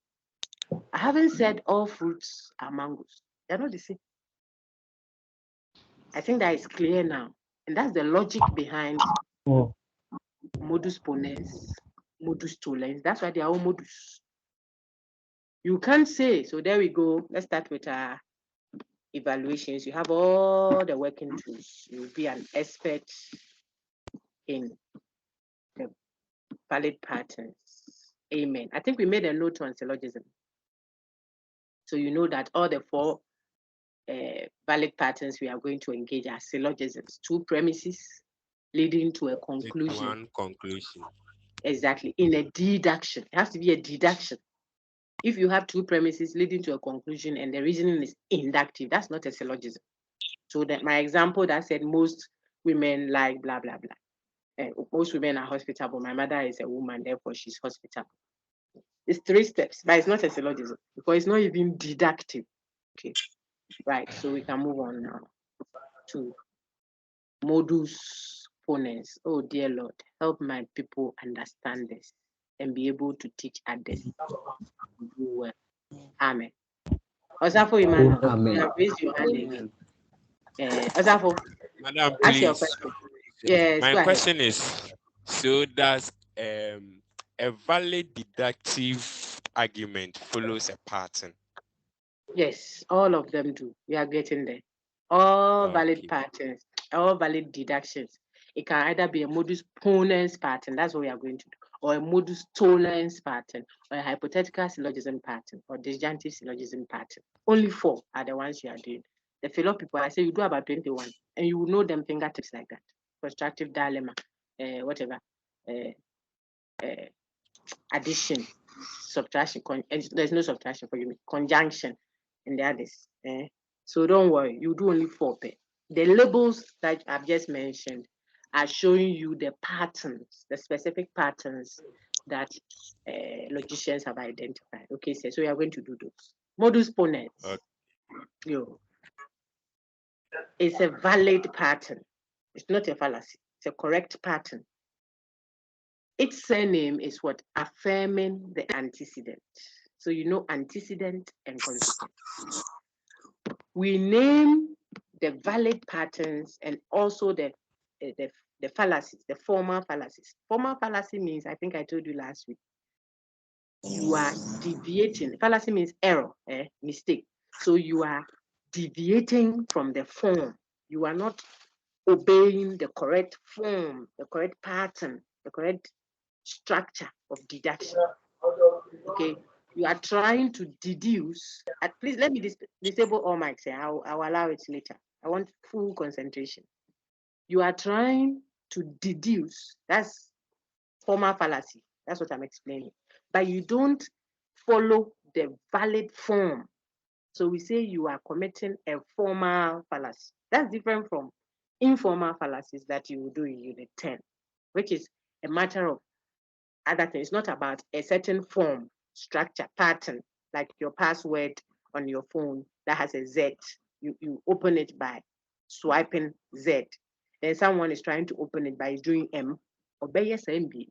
Speaker 1: I haven't said all fruits are mangoes. They're not the same. I think that is clear now. And that's the logic behind modus ponens, modus tollens. That's why they are all modus. You can't say, so there we go. Let's start with our evaluations. You have all the working tools. You'll be an expert in the valid patterns. Amen. I think we made a note on syllogism. So you know that all the 4 valid patterns we are going to engage are syllogisms, 2 premises leading to a conclusion.
Speaker 5: One conclusion.
Speaker 1: Exactly. In a deduction. It has to be a deduction. If you have 2 premises leading to a conclusion and the reasoning is inductive, that's not a syllogism. So that my example that said most women like blah, blah, blah. Most women are hospitable. My mother is a woman, therefore she's hospitable. It's 3 steps, but it's not a syllogism because it's not even deductive. Okay. Right. So we can move on now to modus ponens. Oh, dear Lord, help my people understand this and be able to teach others to do well. Amen. Osafo Emmanuel, you have raised your hand again. Osafo,
Speaker 5: Madam,
Speaker 1: ask your
Speaker 5: please.
Speaker 1: question. Yes,
Speaker 5: My
Speaker 1: go ahead.
Speaker 5: question is, so does a valid deductive argument follows a pattern?
Speaker 1: Yes, all of them do. We are getting there. All valid
Speaker 5: Okay.
Speaker 1: patterns, all valid deductions. It can either be a modus ponens pattern, that's what we are going to do, or a modus tollens pattern, or a hypothetical syllogism pattern, or disjunctive syllogism pattern. Only 4 are the ones you are doing. The fellow people, I say you do about 21, and you will know them fingertips like that. Constructive dilemma, whatever, addition, subtraction, and there's no subtraction for you, conjunction, and the others. So don't worry, you do only 4 pairs. The labels that I've just mentioned are showing you the patterns, the specific patterns that logicians have identified. Okay, so we are going to do those. Modus ponens. It's a valid pattern. It's not a fallacy. It's a correct pattern. Its surname is what? Affirming the antecedent. So you know antecedent and consequent. We name the valid patterns and also the fallacies, the formal fallacies. Formal fallacy means, I think I told you last week, you are deviating. Fallacy means error, mistake. So you are deviating from the form. You are not obeying the correct form, the correct pattern, the correct structure of deduction. Okay, you are trying to deduce. Please let me disable all mics. I'll allow it later. I want full concentration. You are trying to deduce. That's formal fallacy. That's what I'm explaining. But you don't follow the valid form. So we say you are committing a formal fallacy. That's different from informal fallacies that you will do in Unit 10, which is a matter of other things. It's not about a certain form, structure, pattern, like your password on your phone that has a Z. You open it by swiping Z. Then someone is trying to open it by doing M or MB.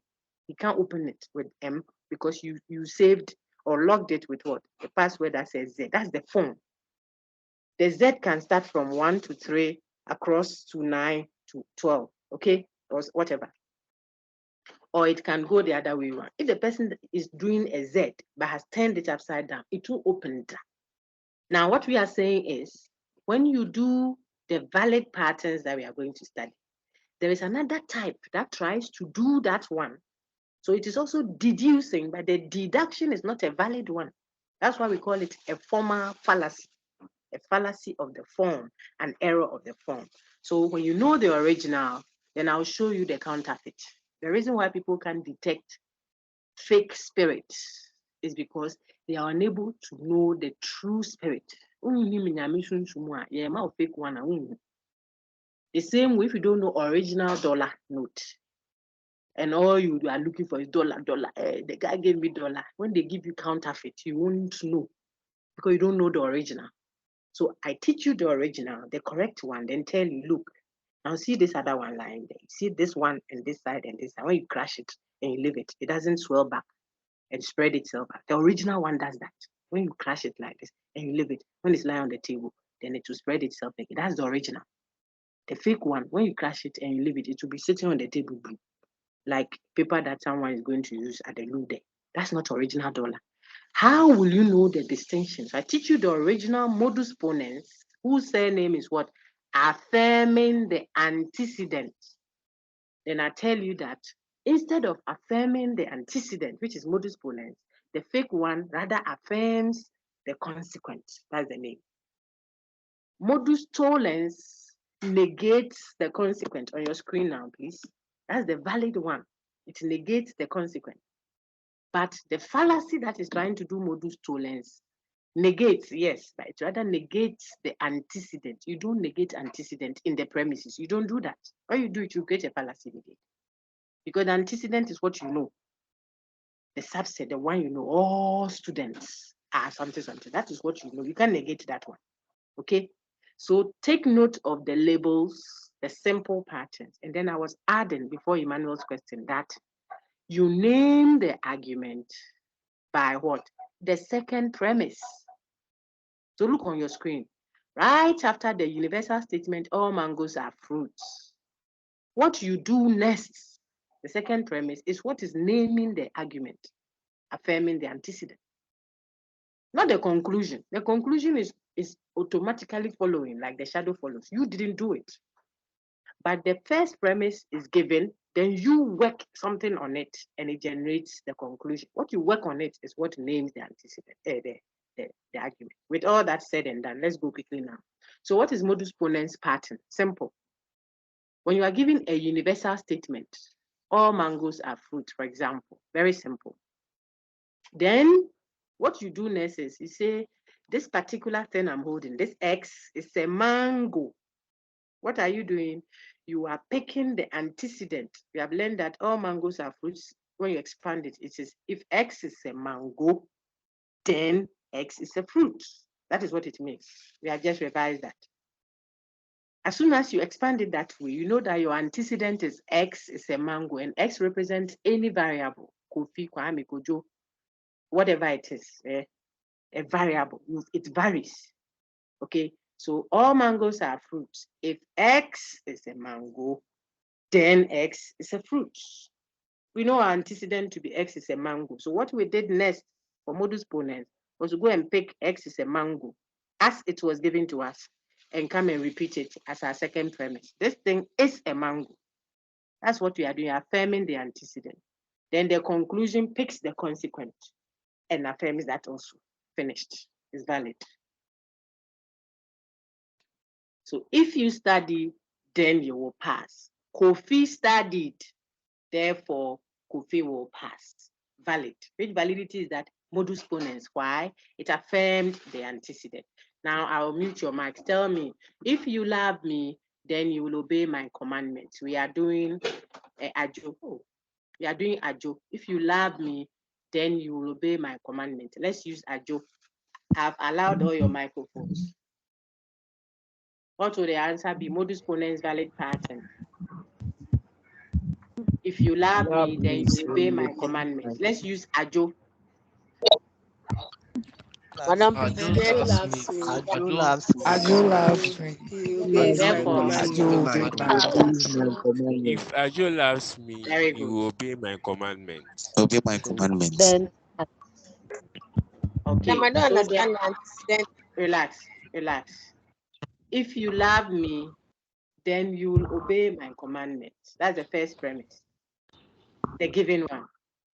Speaker 1: You can't open it with M because you saved or logged it with what? The password that says Z. That's the form. The Z can start from 1 to 3 across to 9 to 12, okay? Or whatever. Or it can go the other way around. If the person is doing a Z but has turned it upside down, it will open that. Now, what we are saying is when you do the valid patterns that we are going to study, there is another type that tries to do that one. So it is also deducing, but the deduction is not a valid one. That's why we call it a formal fallacy, a fallacy of the form, an error of the form. So when you know the original, then I'll show you the counterfeit. The reason why people can detect fake spirits is because they are unable to know the true spirit. Fake one. The same way if you don't know original dollar note, and all you are looking for is dollar. The guy gave me dollar. When they give you counterfeit, you won't know because you don't know the original. So I teach you the original, the correct one, then tell you, look, now see this other one lying there. See this one and this side and this side. When you crash it and you leave it, it doesn't swell back and spread itself out. The original one does that. When you crash it like this and you leave it, when it's lying on the table, then it will spread itself again. That's the original. The fake one, when you crash it and you leave it, it will be sitting on the table blue, like paper that someone is going to use at the glue day. That's not original dollar. How will you know the distinctions? I teach you the original modus ponens, whose surname is what? Affirming the antecedent. Then I tell you that instead of affirming the antecedent, which is modus ponens, the fake one rather affirms the consequent. That's the name. Modus tollens negates the consequent. On your screen now, please. That's the valid one. It negates the consequent. But the fallacy that is trying to do modus tollens negates, yes, but it rather negates the antecedent. You don't negate antecedent in the premises. You don't do that. When you do it, you create a fallacy negate. Because the antecedent is what you know. The subset, the one you know, all students are something. That is what you know. You can't negate that one. Okay? So take note of the labels, the simple patterns. And then I was adding before Emmanuel's question that you name the argument by what? The second premise. So look on your screen. Right after the universal statement, all mangoes are fruits. What you do next, the second premise, is what is naming the argument, affirming the antecedent. not the conclusion. The conclusion is automatically following, like the shadow follows. You didn't do it. But the first premise is given, then you work something on it, and it generates the conclusion. What you work on it is what names the antecedent, the argument. With all that said and done, let's go quickly now. So what is modus ponens pattern? Simple. When you are given a universal statement, all mangoes are fruit, for example, very simple. Then what you do next is you say, this particular thing I'm holding, this X is a mango. What are you doing? You are picking the antecedent. We have learned that all mangoes are fruits. When you expand it, it says if X is a mango, then X is a fruit. That is what it means. We have just revised that. As soon as you expand it that way, you know that your antecedent is X is a mango, and X represents any variable, Kofi, Kwame, Kojo, whatever it is, a variable. It varies. Okay, so all mangoes are fruits. If X is a mango, then X is a fruit. We know our antecedent to be X is a mango. So what we did next for modus ponens was to go and pick X is a mango as it was given to us and come and repeat it as our second premise. This thing is a mango. That's what we are doing, affirming the antecedent. Then the conclusion picks the consequent and affirms that also. Finished. Is valid. So if you study, then you will pass. Kofi studied, therefore Kofi will pass. Valid. Which validity is that? Modus ponens. Why? It affirmed the antecedent. Now I'll mute your mic. Tell me, if you love me, then you will obey my commandments. We are doing ajo. We are doing ajo. If you love me, then you will obey my commandment. Let's use ajo. I've allowed all your microphones. What will the answer be? Modus ponens valid pattern. If you love me, then you obey my commandments. Let's use ajo.
Speaker 7: Madam
Speaker 3: Ado
Speaker 7: President
Speaker 3: loves me.
Speaker 2: Ado
Speaker 3: Ado
Speaker 2: loves me.
Speaker 7: he obeys my
Speaker 1: Therefore,
Speaker 2: Ado
Speaker 7: commandments.
Speaker 2: obey my commandment.
Speaker 5: If Ajo loves me,
Speaker 1: very
Speaker 5: he
Speaker 1: good.
Speaker 5: will obey my commandments.
Speaker 4: Obey my commandments.
Speaker 7: Then
Speaker 1: Okay.
Speaker 7: I don't
Speaker 1: So
Speaker 7: understand the antecedent.
Speaker 1: relax. If you love me, then you will obey my commandments. That's the first premise. The given one.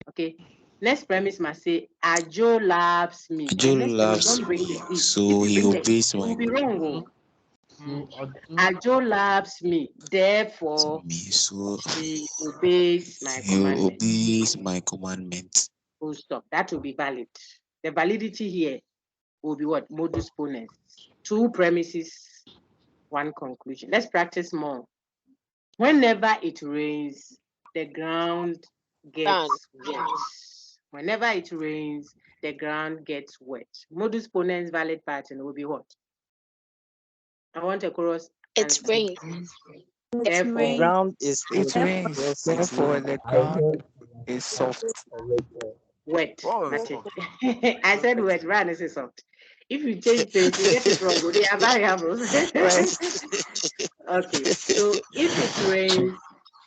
Speaker 1: Okay. Next premise must say, Ajo loves me.
Speaker 4: Ajo
Speaker 1: And next premise,
Speaker 4: loves
Speaker 1: don't bring the
Speaker 4: me,
Speaker 1: if.
Speaker 4: so
Speaker 1: If
Speaker 4: he
Speaker 1: you bring the
Speaker 4: obeys
Speaker 1: it
Speaker 4: my
Speaker 1: will be wrong. Oh.
Speaker 3: Ado
Speaker 1: Ajo loves me, therefore
Speaker 4: me, so
Speaker 1: he obeys my
Speaker 4: he
Speaker 1: commandments.
Speaker 4: obeys my commandments.
Speaker 1: Full stop. That will be valid. The validity here will be what? Modus ponens. Two premises, one conclusion. Let's practice more. Whenever it rains, the ground gets wet. Whenever it rains, the ground gets wet. Modus ponens valid pattern will be what? I want a chorus.
Speaker 7: It rains.
Speaker 1: Therefore,
Speaker 2: The ground is
Speaker 6: It rains,
Speaker 2: yes,
Speaker 6: therefore the ground is soft.
Speaker 1: wet.
Speaker 3: Oh,
Speaker 1: That's
Speaker 3: so.
Speaker 1: it. I said wet, run is soft. If you change things, you get it wrong. They are variables. Okay, so if it rains,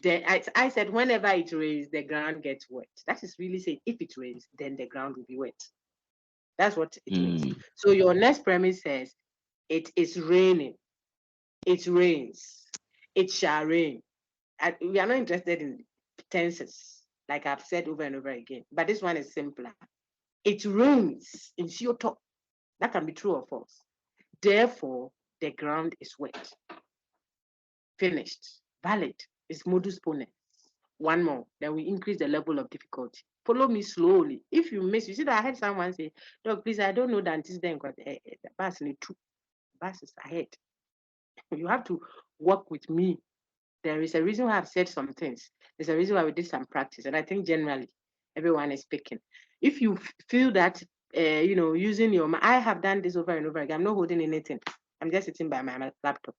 Speaker 1: then I said whenever it rains, the ground gets wet. That is really saying if it rains, then the ground will be wet. That's what it means. So your next premise says it is raining. It rains. It shall rain. We are not interested in tenses, like I've said over and over again. But this one is simpler. It rains in Kyoto. That can be true or false. Therefore, the ground is wet. Finished. Valid. It's modus ponens. One more. Then we increase the level of difficulty. Follow me slowly. If you miss, you see that I heard someone say, "Doc, please, I don't know the antecedent because the bus need two. Bus is ahead." You have to work with me. There is a reason why I've said some things. There's a reason why we did some practice. And I think generally everyone is speaking. If you feel that, using your mind, I have done this over and over again. I'm not holding anything. I'm just sitting by my laptop.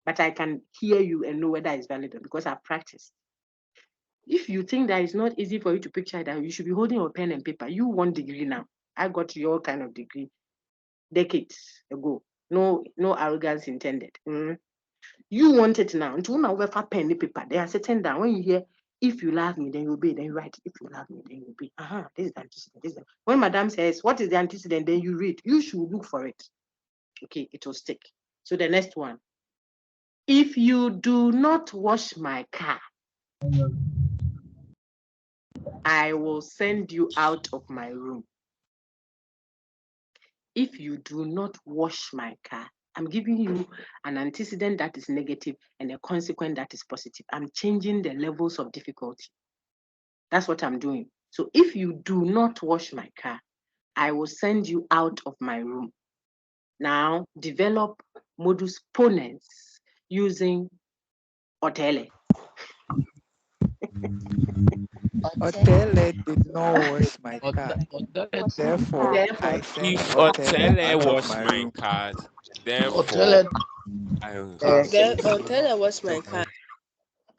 Speaker 1: But I can hear you and know whether it's valid because I've practiced. If you think that it's not easy for you to picture that, you should be holding your pen and paper. You want degree now. I got your kind of degree decades ago. No arrogance intended. You want it now. Until now, we have pen and paper. They are sitting down. When you hear If you love me, then you obey. Then you write, if you love me, then you obey. This is the antecedent. When Madam says, what is the antecedent? Then you read. You should look for it. Okay, it will stick. So the next one. If you do not wash my car, I will send you out of my room. If you do not wash my car, I'm giving you an antecedent that is negative and a consequent that is positive. I'm changing the levels of difficulty. That's what I'm doing. So if you do not wash my car, I will send you out of my room. Now develop modus ponens using Otele.
Speaker 6: Otele did not wash my car. Therefore, I sent
Speaker 5: If
Speaker 6: Otele
Speaker 5: Otele
Speaker 6: out of
Speaker 5: was
Speaker 6: my
Speaker 5: my
Speaker 6: room.
Speaker 5: card, therefore
Speaker 3: Otele,
Speaker 5: I will
Speaker 7: Tell what's my car.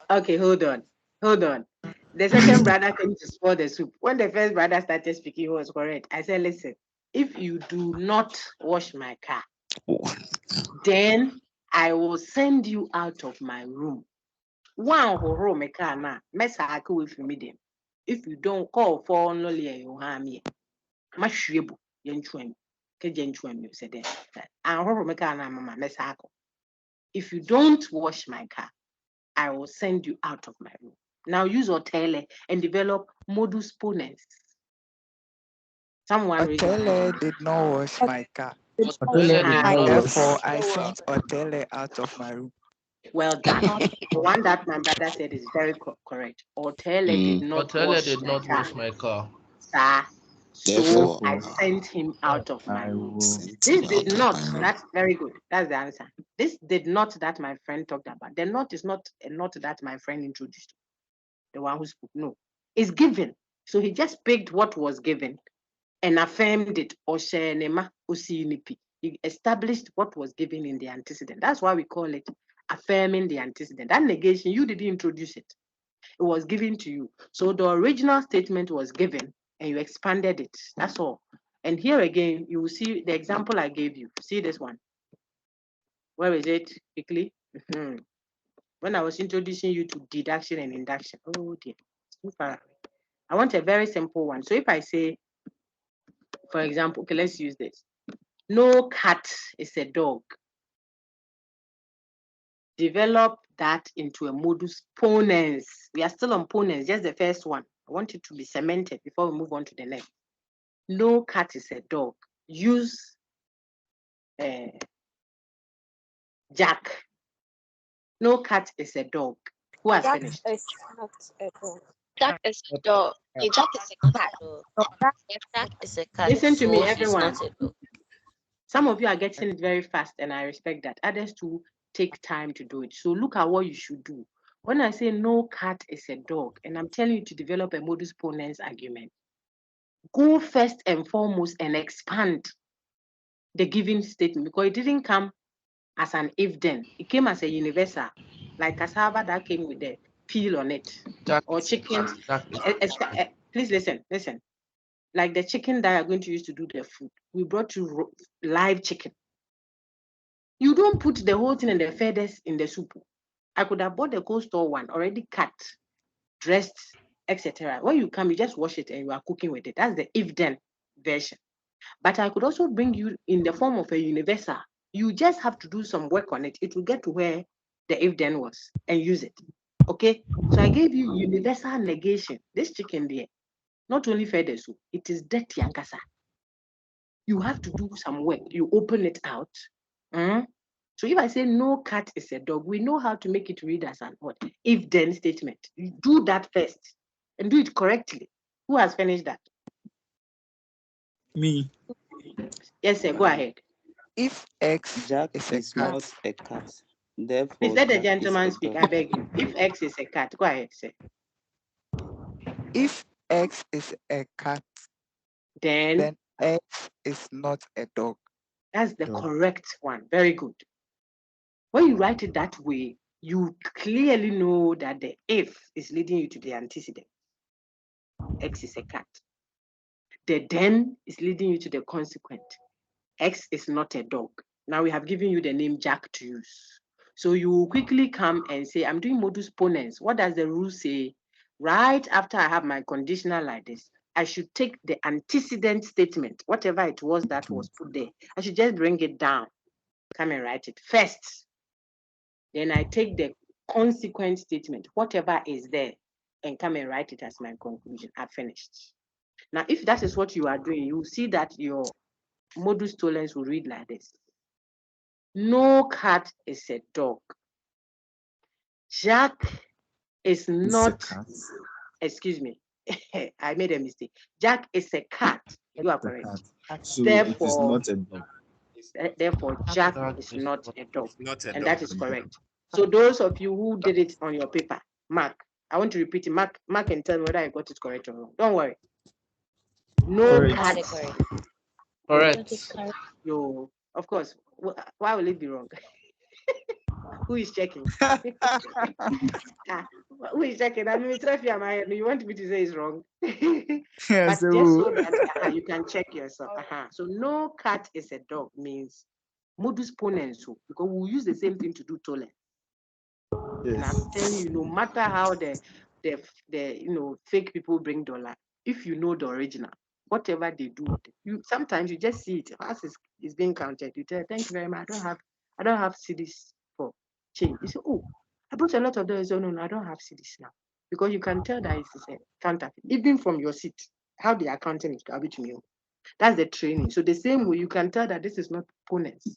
Speaker 1: Okay, hold on. The second brother came to spoil the soup. When the first brother started speaking, he was correct. I said, listen, if you do not wash my car, then I will send you out of my room. One who me car na mesa with me. If you don't call for only you harm me. Mashrebu yenchwem. Kejenchwem you said that. And me car na mama mesa. If you don't wash my car, I will send you out of my room. Now use Otele and develop modus ponens. Someone raise your hand.
Speaker 6: Otele did not wash my car.
Speaker 3: Otele did not wash.
Speaker 6: Therefore, I sent Otele out of my room.
Speaker 1: Well done. The one that my brother said is very correct. Otele did not
Speaker 3: Otele
Speaker 1: wash
Speaker 3: did
Speaker 1: my
Speaker 3: not
Speaker 1: car.
Speaker 3: wash my car.
Speaker 1: Sir. So
Speaker 8: Therefore,
Speaker 1: I sent him out of my
Speaker 8: I
Speaker 1: room.
Speaker 8: will
Speaker 1: This did not, that's very good. That's the answer. This did not that my friend talked about. The not is not a not that my friend introduced. The one who spoke. No. It's given. So he just picked what was given and affirmed it. He established what was given in the antecedent. That's why we call it affirming the antecedent. That negation, you didn't introduce it. It was given to you. So the original statement was given and you expanded it. That's all. And here again, you will see the example I gave you. See this one. Where is it? Quickly. When I was introducing you to deduction and induction. Oh dear, it's too far away. I want a very simple one. So if I say, for example, okay, let's use this. No cat is a dog. Develop that into a modus ponens. We are still on ponens, just the first one. I want it to be cemented before we move on to the next. No cat is a dog. Use Jack. No cat is a dog. Who has
Speaker 10: Jack
Speaker 1: finished?
Speaker 10: is not a dog.
Speaker 7: Jack is a dog. Jack is a cat. Jack is a cat.
Speaker 1: Listen to me,
Speaker 7: So he's
Speaker 1: everyone.
Speaker 7: not a dog.
Speaker 1: Some of you are getting it very fast, and I respect that. Others too take time to do it. So look at what you should do. When I say no cat is a dog, and I'm telling you to develop a modus ponens argument, go first and foremost and expand the given statement because it didn't come as an if then. It came as a universal, like cassava that came with the peel on it,
Speaker 3: Jack
Speaker 1: or
Speaker 3: is a
Speaker 1: chicken.
Speaker 3: cat. Jack is
Speaker 1: Please listen. Like the chicken that you're going to use to do the food, we brought you live chicken. You don't put the whole thing and the feathers in the soup. I could have bought the cold store one already cut, dressed, etc. When you come, you just wash it and you are cooking with it. That's the if then version. But I could also bring you in the form of a universal. You just have to do some work on it. It will get to where the if then was and use it. Okay? So I gave you universal negation. This chicken there, not only fed the soup, it is dirty and kasa. You have to do some work. You open it out. So if I say no cat is a dog, we know how to make it read as an what? If then statement. You do that first and do it correctly. Who has finished that?
Speaker 4: Me.
Speaker 1: Yes, sir. Go ahead.
Speaker 6: If X
Speaker 9: Jack
Speaker 6: is a
Speaker 9: is
Speaker 6: cat,
Speaker 9: not a cat. Therefore,
Speaker 1: Please let the
Speaker 9: Jack is
Speaker 1: gentleman
Speaker 9: a
Speaker 1: speak.
Speaker 9: dog.
Speaker 1: I beg you. If X is a cat, go ahead, sir.
Speaker 6: if X is a cat,
Speaker 1: Then
Speaker 6: X is not a dog.
Speaker 1: that's the correct one. Very good. When you write it that way, you clearly know that the if is leading you to the antecedent. X is a cat. The then is leading you to the consequent. X is not a dog. Now we have given you the name Jack to use. So you will quickly come and say, I'm doing modus ponens. What does the rule say? Right after I have my conditional like this, I should take the antecedent statement, whatever it was that was put there. I should just bring it down, come and write it first. Then I take the consequent statement, whatever is there, and come and write it as my conclusion. I finished. Now, if that is what you are doing, you will see that your modus tollens will read like this. No cat is a dog. Jack is not, excuse me, I made a mistake. Jack is a cat. You are correct.
Speaker 4: So
Speaker 1: Therefore,
Speaker 4: it is not a dog.
Speaker 1: therefore, Jack is not a dog.
Speaker 5: Not a
Speaker 1: And
Speaker 5: dog.
Speaker 1: that is correct. So those of you who did it on your paper, mark. I want to repeat it. Mark and tell me whether I got it correct or wrong. Don't worry. No
Speaker 4: Correct.
Speaker 1: cat.
Speaker 2: Correct.
Speaker 1: You, of course. Why will it be wrong? Who is checking? Who is checking? I mean, you want me to say it's wrong? But just so that you can check yourself. So no cat is a dog means modus ponens, because we'll use the same thing to do tolerance. And I'm telling you, no matter how the fake people bring dollar, if you know the original, whatever they do, you sometimes you just see it as it's being counted. You tell, thank you very much. I don't have CDs for change. You say, oh, I bought a lot of those. Oh no, I don't have CDs now. Because you can tell that it's a counterfeit, even from your seat, how they are counting it, I'll be to you. That's the training. So the same way you can tell that this is not ponens.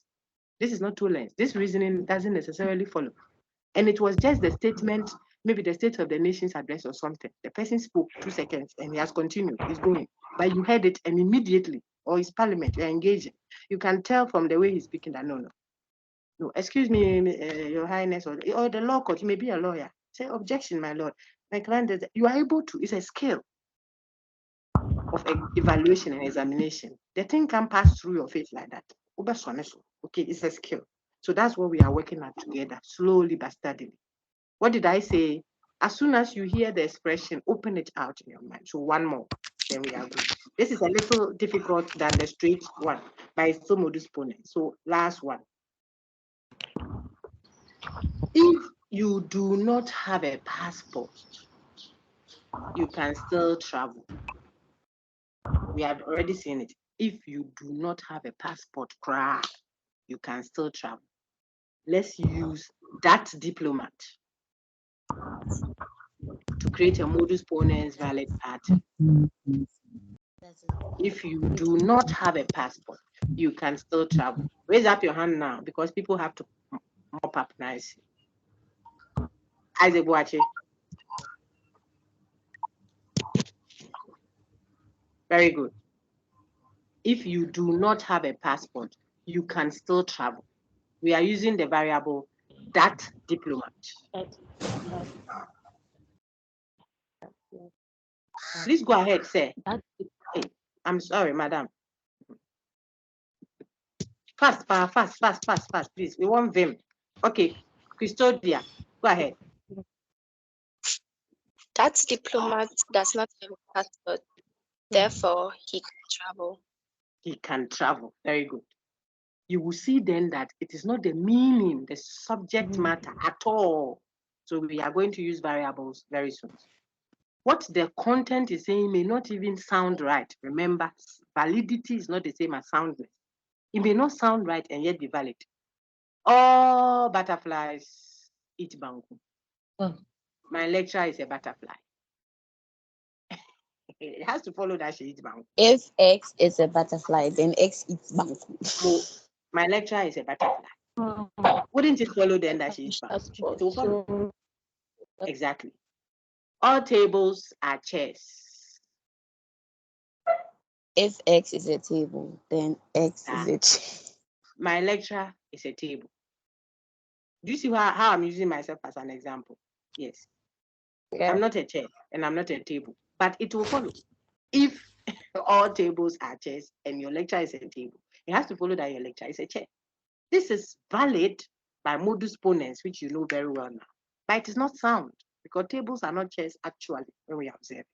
Speaker 1: This is not tolerance. This reasoning doesn't necessarily follow. And it was just the statement, maybe the State of the Nation's address or something. The person spoke 2 seconds and he has continued, he's going. But you heard it and immediately, or his parliament, you're engaging. You can tell from the way he's speaking that no, excuse me, Your Highness, or the law court, you may be a lawyer. Say, objection, my lord. My client, you are able to, it's a skill of evaluation and examination. The thing can pass through your face like that. Okay, it's a skill. So that's what we are working at together, slowly but steadily. What did I say? As soon as you hear the expression, open it out in your mind. So one more, then we are good. This is a little difficult than the straight one, but it's still modus ponens. So last one. If you do not have a passport, you can still travel. We have already seen it. If you do not have a passport, you can still travel. Let's use that diplomat to create a modus ponens valid pattern. If you do not have a passport, you can still travel. Raise up your hand now because people have to mop up nicely. Isaac Boache. Very good. If you do not have a passport, you can still travel. We are using the variable that diplomat. Please go ahead, sir. Hey, I'm sorry, madam. Fast, please. We want Vim. Okay, Custodia, go ahead.
Speaker 7: That diplomat does not have a passport. Therefore, he can travel.
Speaker 1: He can travel. Very good. You will see then that it is not the meaning, the subject matter at all. So we are going to use variables very soon. What the content is saying may not even sound right. Remember, validity is not the same as soundness. It may not sound right and yet be valid. All butterflies eat banku. My lecturer is a butterfly. It has to follow that she eats banku.
Speaker 2: If X is a butterfly, then X eats banku.
Speaker 1: So my lecturer is a butterfly. Wouldn't it follow then that she eats banku? It will follow. Exactly. All tables are chairs.
Speaker 2: If X is a table, then X is a chair.
Speaker 1: My lecturer is a table. Do you see how I'm using myself as an example? Yes. Yeah. I'm not a chair and I'm not a table, but it will follow. If all tables are chairs and your lecturer is a table, it has to follow that your lecturer is a chair. This is valid by modus ponens, which you know very well now, but it is not sound because tables are not chairs actually when we observe.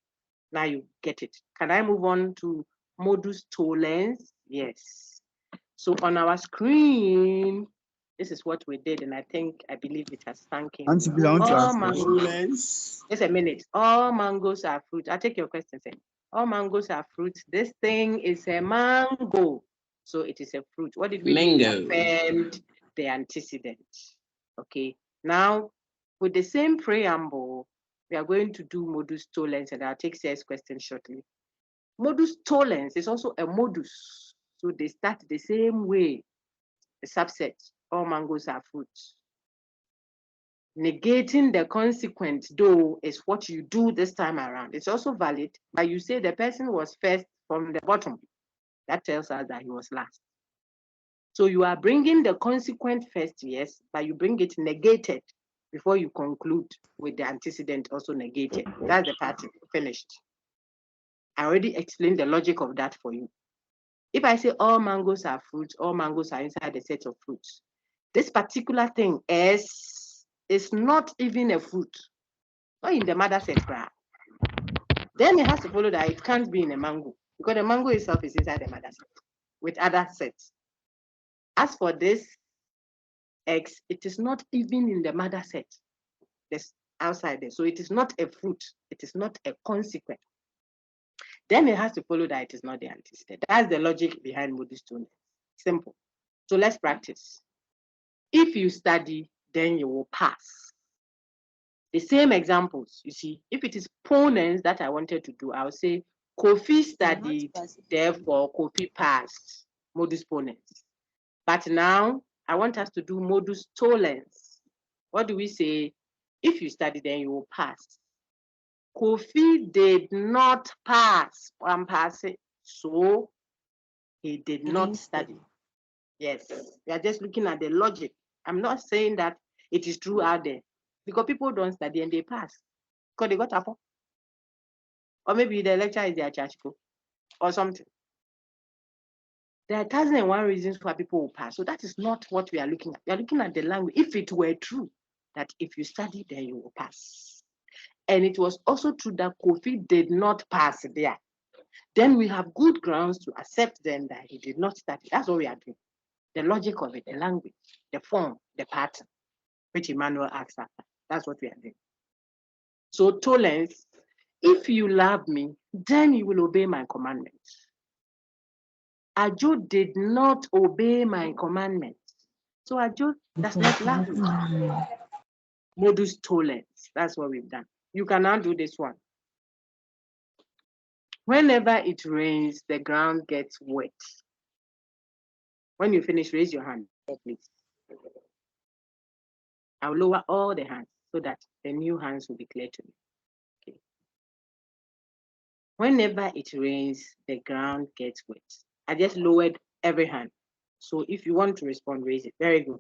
Speaker 1: Now you get it. Can I move on to modus tollens? Yes. So on our screen, This is what we did, and I believe it has sunk in.
Speaker 3: Auntie Bila, I want to
Speaker 1: All
Speaker 3: ask
Speaker 1: mangoes. Just a minute. All mangoes are fruit. I'll take your question, Sam. All mangoes are fruit. This thing is a mango, so it is a fruit. What did we do? We affirmed the antecedent. Okay. Now, with the same preamble, we are going to do modus tollens, and I'll take CS question shortly. Modus tollens is also a modus, so they start the same way. The subset, all mangoes are fruits. Negating the consequent, though, is what you do this time around. It's also valid, but you say the person was first from the bottom. That tells us that he was last. So you are bringing the consequent first, yes, but you bring it negated before you conclude with the antecedent also negated. That's the pattern. Finished. I already explained the logic of that for you. If I say all mangoes are fruits, all mangoes are inside the set of fruits. This particular thing is not even a fruit, not in the mother set. Then it has to follow that it can't be in a mango, because the mango itself is inside the mother set with other sets. As for this X, it is not even in the mother set. There's outside there. So it is not a fruit, it is not a consequent. Then it has to follow that it is not the antecedent. That's the logic behind modus tollens. Simple. So let's practice. If you study, then you will pass. The same examples, you see, if it is Ponens that I wanted to do, I'll say Kofi studied, therefore Kofi passed, modus ponens. But now I want us to do modus tollens. What do we say? If you study, then you will pass. Kofi did not pass one passing, so he did not study. Yes, we are just looking at the logic. I'm not saying that it is true out there, because people don't study and they pass because they got up, or maybe the lecture is their church or something. There are 1,001 reasons why people will pass. So that is not what we are looking at. We are looking at the language. If it were true that if you study, then you will pass, and it was also true that Kofi did not pass there, then we have good grounds to accept then that he did not study. That's what we are doing. The logic of it, the language, the form, the pattern, which Emmanuel asked after. That's what we are doing. So tolerance, if you love me, then you will obey my commandments. Ajo did not obey my commandments. So Ajo does not love me. Modus tollens, that's what we've done. You can now do this one. Whenever it rains, the ground gets wet. When you finish, raise your hand, please. I'll lower all the hands so that the new hands will be clear to me. Okay. Whenever it rains, the ground gets wet. I just lowered every hand. So if you want to respond, raise it. Very good.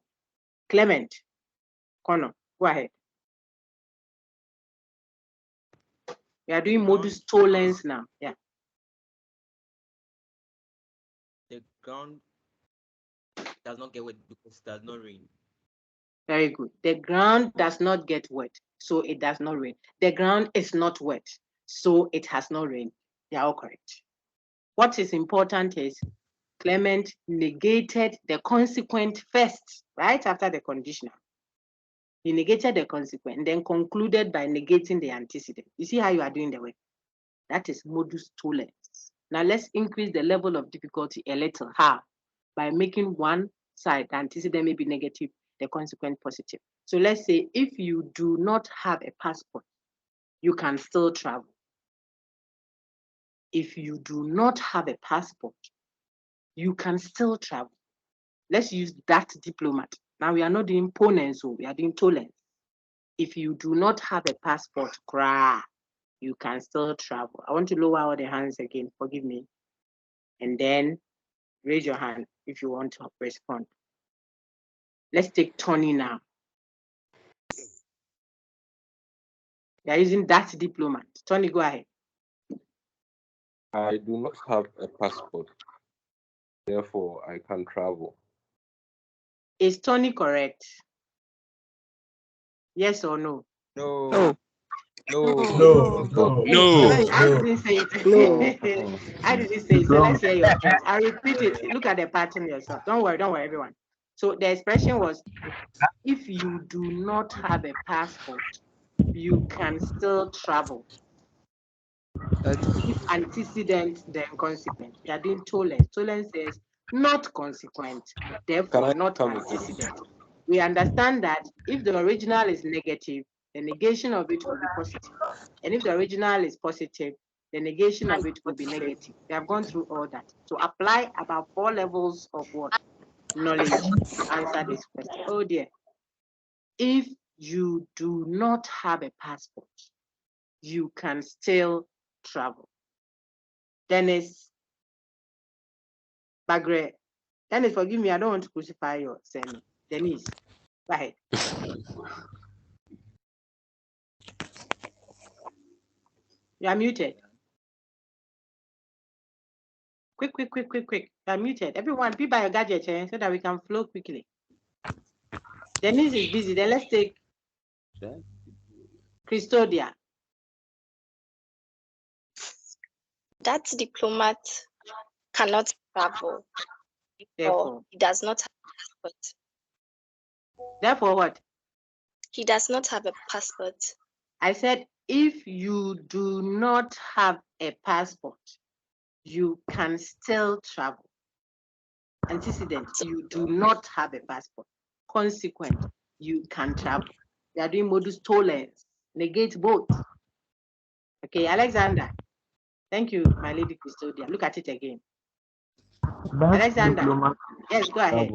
Speaker 1: Clement, Connor, go ahead. We are doing modus tollens now. Yeah.
Speaker 5: The ground does not get wet because it does not rain.
Speaker 1: Very good. The ground does not get wet, so it does not rain. The ground is not wet, so it has not rained. They are all correct. What is important is Clement negated the consequent first, right after the conditional. He negated the consequent and then concluded by negating the antecedent. You see how you are doing the work? That is modus tollens. Now let's increase the level of difficulty a little. How? By making one side, the antecedent may be negative, the consequent positive. So let's say if you do not have a passport, you can still travel. If you do not have a passport, you can still travel. Let's use that diplomat. Now we are not doing Ponens, so we are doing tollens. If you do not have a passport, you can still travel. I want to lower all the hands again, forgive me. And then raise your hand if you want to respond. Let's take Tony now. We are using that diplomat. Tony, go ahead.
Speaker 8: I do not have a passport, therefore I can travel.
Speaker 1: Is Tony correct? Yes or no?
Speaker 5: No.
Speaker 6: No.
Speaker 5: No.
Speaker 1: I didn't say it. I didn't say it. So let's hear your thoughts. I'll repeat it. Look at the pattern yourself. Don't worry, everyone. So the expression was, if you do not have a passport, you can still travel. If antecedent, then consequent. We are doing Tolen. Tolen says not consequent, therefore not antecedent. We understand that if the original is negative, the negation of it will be positive. And if the original is positive, the negation of it will be negative. We have gone through all that. So apply about 4 levels of what? Knowledge to answer this question. Oh dear. If you do not have a passport, you can still travel. Dennis Bagre. Dennis, forgive me, I don't want to crucify your surname. Dennis, go ahead. You are muted. Quick. You are muted. Everyone, be by your gadget so that we can flow quickly. Denise is busy. Then let's take Custodia.
Speaker 7: That diplomat cannot travel.
Speaker 1: Therefore,
Speaker 7: he does not have a passport.
Speaker 1: Therefore, what?
Speaker 7: He does not have a passport.
Speaker 1: I said, if you do not have a passport, you can still travel. Antecedent, you do not have a passport. Consequent, you can travel. We are doing modus tollens. Negate both. Okay, Alexander. Thank you, my lady custodian. Look at it again. Alexander. Yes, go ahead.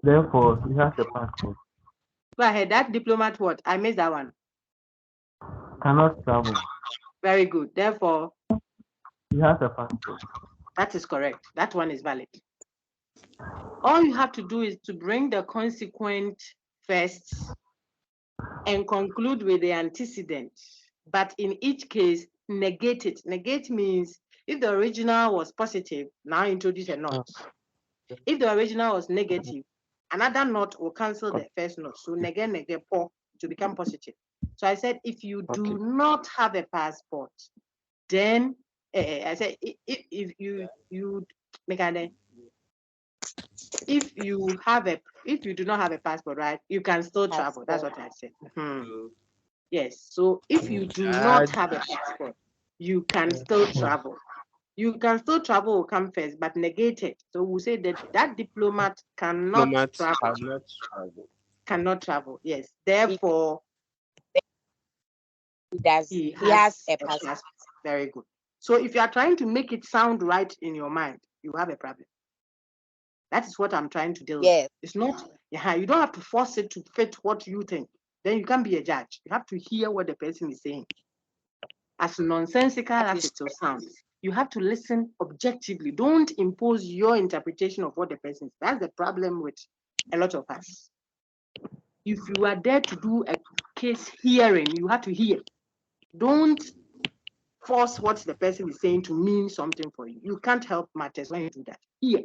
Speaker 4: Therefore, he has a passport.
Speaker 1: Go ahead. That diplomat what? I missed that one.
Speaker 4: Cannot travel.
Speaker 1: Very good. Therefore,
Speaker 4: he has a passport.
Speaker 1: That is correct. That one is valid. All you have to do is to bring the consequent first and conclude with the antecedent. But in each case, negate it. Negate means if the original was positive, now introduce a not. If the original was negative, another not will cancel the first not. So negate poor to become positive. So I said, if you do not have a passport, then I said if you make an if you do not have a passport, right, you can still travel. That's what I said. Yes. So if you do not have a passport, you can still travel. You can still travel will come first, but negate it. So we'll say that that diplomat cannot travel. Cannot travel. Yes. Therefore, he has a passport. Very good. So if you are trying to make it sound right in your mind, you have a problem. That is what I'm trying to deal with. It's not, you don't have to force it to fit what you think. Then you can't be a judge. You have to hear what the person is saying. As nonsensical as it will sound, you have to listen objectively. Don't impose your interpretation of what the person is. That's the problem with a lot of us. If you are there to do a case hearing, you have to hear. Don't force what the person is saying to mean something for you. You can't help matters when you do that. Hear.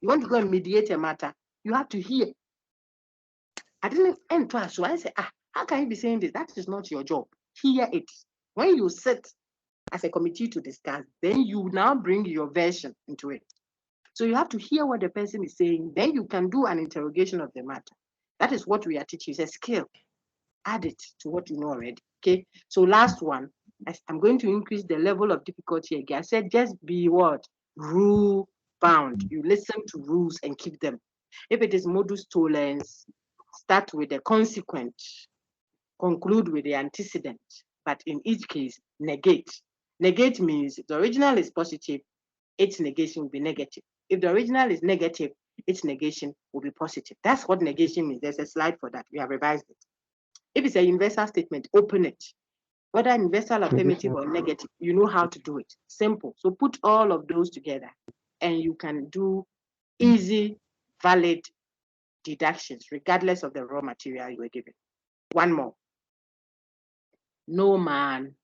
Speaker 1: You want to go and mediate a matter, you have to hear. I didn't end twice, so I say, how can you be saying this? That is not your job. Hear it. When you sit as a committee to discuss, then you now bring your version into it. So you have to hear what the person is saying, then you can do an interrogation of the matter. That is what we are teaching. It's a skill. Add it to what you know already. Okay. So last one, I'm going to increase the level of difficulty again. I said just be what? Rule bound. You listen to rules and keep them. If it is modus tollens, start with the consequent, conclude with the antecedent, but in each case, negate. Negate means if the original is positive, its negation will be negative. If the original is negative, its negation will be positive. That's what negation means. There's a slide for that. We have revised it. If it's a universal statement, open it. Whether universal, affirmative, or negative, you know how to do it. Simple. So put all of those together and you can do easy, valid deductions, regardless of the raw material you were given. One more. No man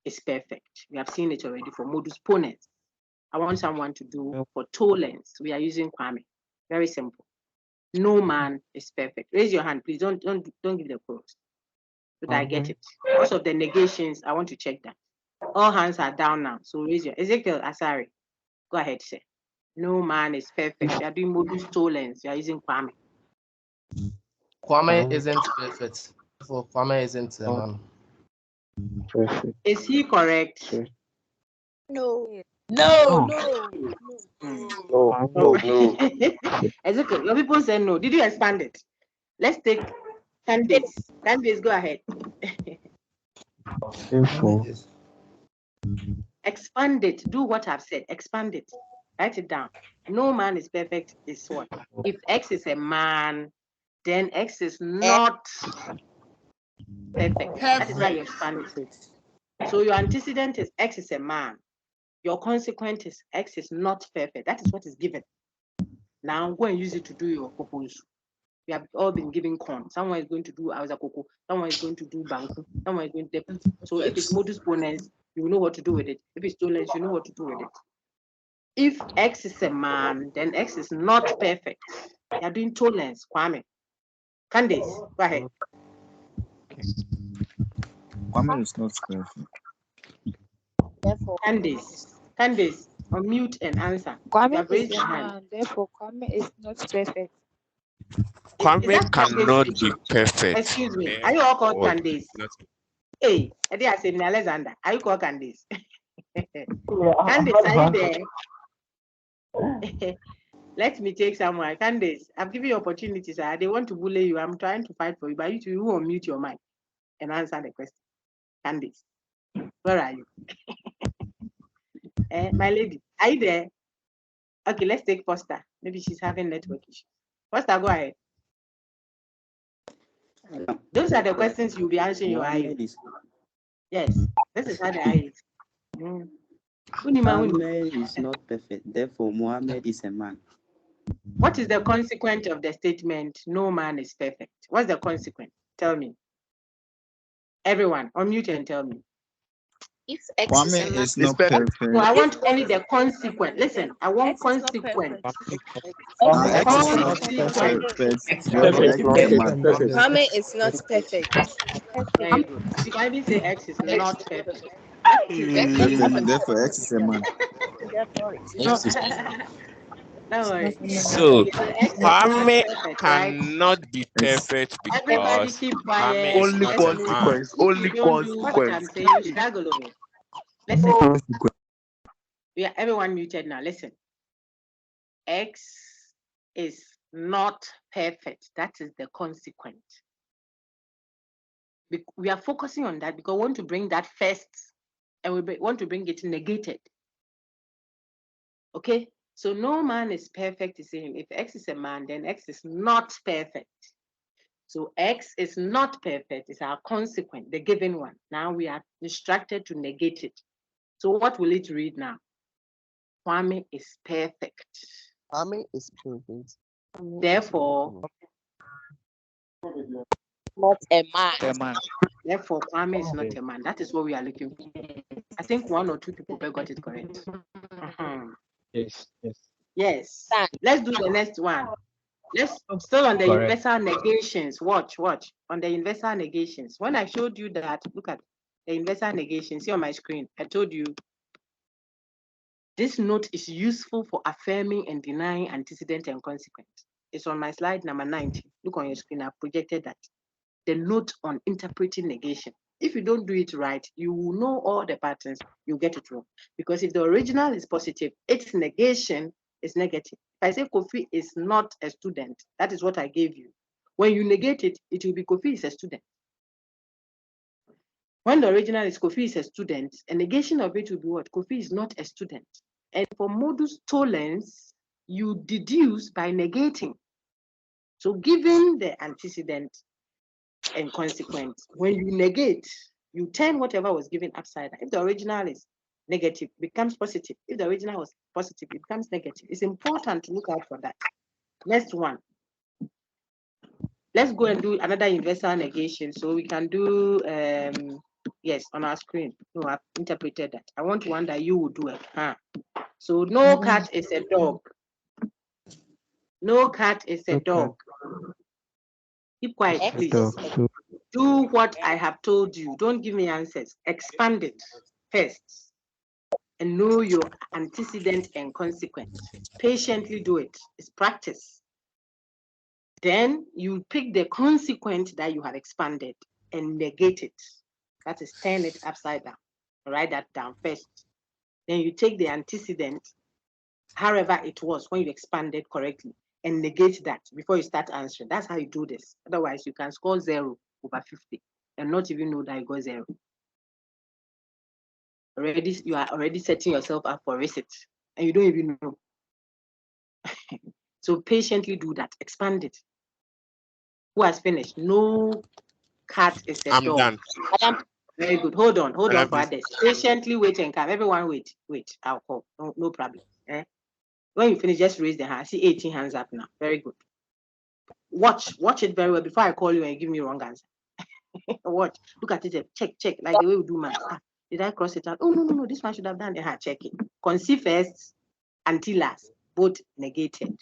Speaker 1: is perfect. We have seen it already for modus ponens. I want someone to do for tollens. We are using Kwame. Very simple. No man is perfect. Raise your hand, please. Don't give the quotes. So that I get it. Most of the negations, I want to check that. All hands are down now. So raise your Ezekiel Asari. Go ahead, sir. No man is perfect. You are doing Modus tollens. You are using Kwame.
Speaker 11: Kwame isn't perfect. Therefore, Kwame isn't a man.
Speaker 4: Perfect.
Speaker 1: Is he correct?
Speaker 7: No.
Speaker 2: No.
Speaker 4: No.
Speaker 1: Ezekiel, your people say no. Did you expand it? Let's take Candace. Candace, go ahead.
Speaker 4: Therefore,
Speaker 1: Expand it. Do what I've said. Expand it. Write it down. No man is perfect is what? If X is a man, then X is not perfect. That is why you expand it. So your antecedent is X is a man. Your consequent is X is not perfect. That is what is given. Now go and use it to do your proposal. We have all been given corn. Someone is going to do Awazakoko. Someone is going to do Banku. Someone is going to. So if it's Modus Ponens, you know what to do with it. If it's Tollens, you know what to do with it. If X is a man, then X is not perfect. You are doing Tollens, Kwame. Candace, go ahead.
Speaker 12: Kwame is not perfect.
Speaker 1: Candace, unmute and answer.
Speaker 6: Kwame is a man, therefore Kwame is not perfect.
Speaker 5: Kwame cannot be perfect.
Speaker 1: Excuse me. Are you all called Candace? Hey, I did say Alexander. Are you called Candace? Candace, are you there? Let me take someone. Candace, I've given you opportunities. They want to bully you. I'm trying to fight for you, but you will unmute your mic and answer the question. Candace, where are you? My lady, are you there? Okay, let's take Foster. Maybe she's having network issues. Foster, go ahead. Those are the questions you'll be answering your eye. Yes, this is how the eye is.
Speaker 9: Muhammad is not perfect, therefore Muhammad is a man.
Speaker 1: What is the consequence of the statement, no man is perfect? What's the consequence? Tell me. Everyone, unmute and tell me.
Speaker 7: If X
Speaker 12: Kwame is not perfect.
Speaker 1: No, I want only the consequence. Listen, I want consequence.
Speaker 12: X is not perfect. Therefore, X is a man.
Speaker 2: Kwame is not perfect.
Speaker 1: Very good. You can even say X is not perfect.
Speaker 12: Therefore, X is a man.
Speaker 1: No worries.
Speaker 5: So Kwame cannot be perfect because Kwame is
Speaker 6: Only
Speaker 5: not a man.
Speaker 6: consequence. Only consequence.
Speaker 1: Listen. Yeah, everyone muted now. Listen. X is not perfect. That is the consequence. We are focusing on that because we want to bring that first and we want to bring it negated. Okay? So no man is perfect is saying if X is a man, then X is not perfect. So X is not perfect is our consequent, the given one. Now we are instructed to negate it. So what will it read now? Kwame is perfect.
Speaker 11: Kwame is perfect.
Speaker 1: Therefore,
Speaker 2: Not a man.
Speaker 1: Therefore, Kwame is not a man. That is what we are looking for. I think one or two people got it correct. Yes. Let's do the next one. Let's still on the universal negations. Watch on the universal negations. When I showed you that, look at the universal negations. See on my screen. I told you this note is useful for affirming and denying antecedent and consequent. It's on my slide number 90. Look on your screen. I've projected that. The note on interpreting negation. If you don't do it right, you will know all the patterns, you get it wrong. Because if the original is positive, its negation is negative. If I say Kofi is not a student, that is what I gave you. When you negate it, it will be Kofi is a student. When the original is Kofi is a student, a negation of it will be what? Kofi is not a student. And for modus tollens, you deduce by negating. So given the antecedent and consequence, when you negate, you turn whatever was given upside down. If the original is negative, it becomes positive. If the original was positive, it becomes negative. It's important to look out for that. Next one. Let's go and do another universal negation. So we can do, yes, on our screen. No, I've interpreted that. I want one that you will do it. So no cat is a dog. No cat is a dog. Keep quiet, please. Do what I have told you. Don't give me answers. Expand it first. and know your antecedent and consequence. Patiently do it. It's practice. Then you pick the consequent that you have expanded and negate it. That is, turn it upside down. Write that down first. Then you take the antecedent, however it was when you expanded correctly, and negate that before you start answering. That's how you do this. Otherwise, you can score 0 over 50 and not even know that you got 0. You are already setting yourself up for reset, and you don't even know. So patiently do that. Expand it. Who has finished? No cat is a dog.
Speaker 5: Done.
Speaker 1: Very good. Hold on for others. Patiently wait and come. Everyone wait. I'll call. No problem. When you finish, just raise the hand. I see 18 hands up now. Very good. Watch it very well before I call you and you give me wrong answer. Watch. Look at it. Check. Like the way we do math. Did I cross it out? Oh, no. This one should have done the hand. Check it. Conceive first, until last. Both negated.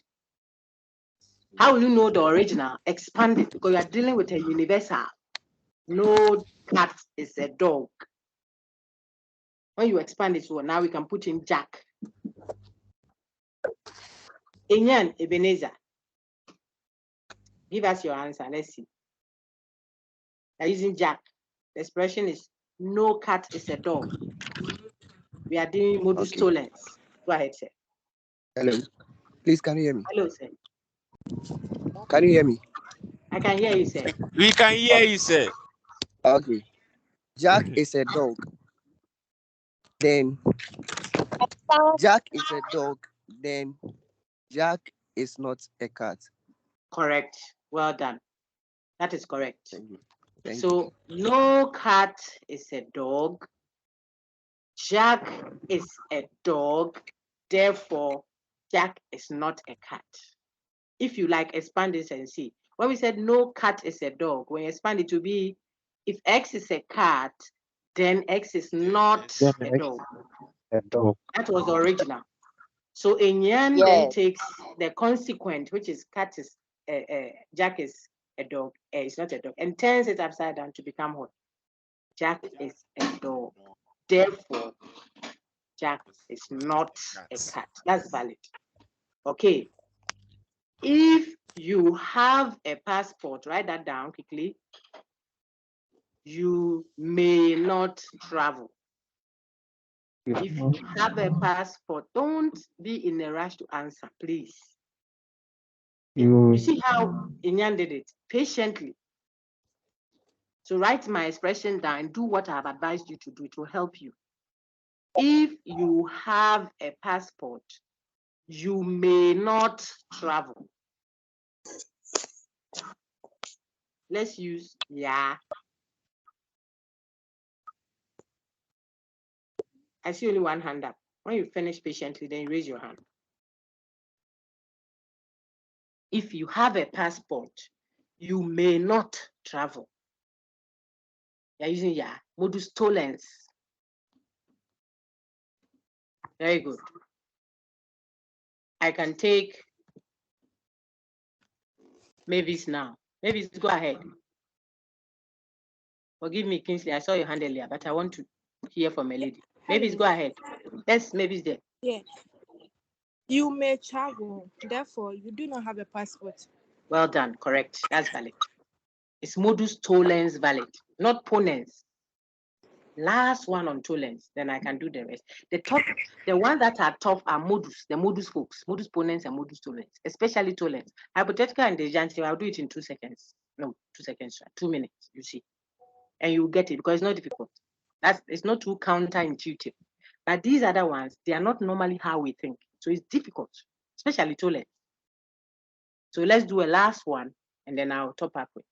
Speaker 1: How will you know the original? Expand it, because you are dealing with a universal. No cat is a dog. When you expand it, so now we can put in Jack. Enyan Ebenezer. Give us your answer. Let's see. They're using Jack. The expression is no cat is a dog. We are doing modus tollens. Go ahead, sir.
Speaker 13: Hello. Please, can you hear me?
Speaker 1: Hello, sir.
Speaker 13: Can you hear me?
Speaker 1: I can hear you, sir.
Speaker 5: We can hear you, sir.
Speaker 13: Okay. Jack is a dog. Then Jack is a dog. Then Jack is not a cat.
Speaker 1: Correct. Well done. That is correct.
Speaker 13: Thank you. Thank
Speaker 1: So no cat is a dog. Jack is a dog. Therefore, Jack is not a cat. If you like, expand this and see. When we said no cat is a dog, when you expand it to be, if X is a cat, then X is not a dog. That was the original. So Enyan then takes the consequent, which is cat is Jack is a dog, it's not a dog, and turns it upside down to become what? Jack is a dog. Therefore, Jack is not a cat. That's valid. Okay. If you have a passport, write that down quickly. You may not travel. If you have a passport, don't be in a rush to answer, please. You see how Inyan did it? Patiently. So write my expression down and do what I have advised you to do. It will help you. If you have a passport, you may not travel. Let's use yeah. I see only one hand up. When you finish patiently, then you raise your hand. If you have a passport, you may not travel. You're using yeah. Modus tollens. Very good. I can take Mavis now. Mavis, go ahead. Forgive me, Kingsley. I saw your hand earlier, but I want to hear from a lady. Mavis, go ahead. Yes, Mavis there.
Speaker 2: Yeah. You may travel, therefore you do not have a passport.
Speaker 1: Well done, correct. That's valid. It's modus tollens valid, not ponens. Last one on tollens, then I can do the rest. The ones that are tough are modus, the modus folks, modus ponens and modus tollens, especially tollens. Hypothetical and disjunctive, I'll do it in 2 seconds. No, 2 seconds, 2 minutes, you see. And you get it because it's not difficult. It's not too counterintuitive. But these other ones, they are not normally how we think. So it's difficult, especially tollens. So let's do a last one, and then I'll top up with.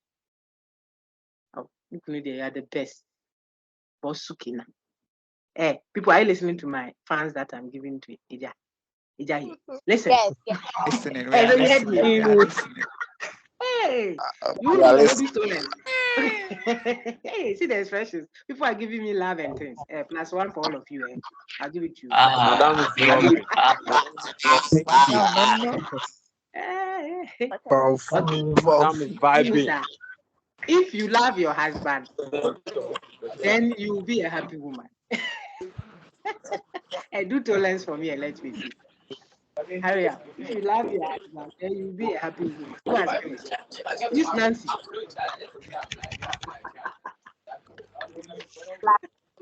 Speaker 1: Oh, they are the best. Bosukina. People, are you listening to my fans that I'm giving to Ija? Ija, listen.
Speaker 6: Yes. Listening.
Speaker 1: Hey, you know the story. Hey, see the expressions. People are giving me love and things. +1 for all of you. I'll give it to you.
Speaker 5: Madam is vibing.
Speaker 1: If you love your husband, then you'll be a happy woman. Do tolerance for me and let me see. Hurry up. If you love your husband, then you'll be a happy woman. Who has finished? Miss Nancy.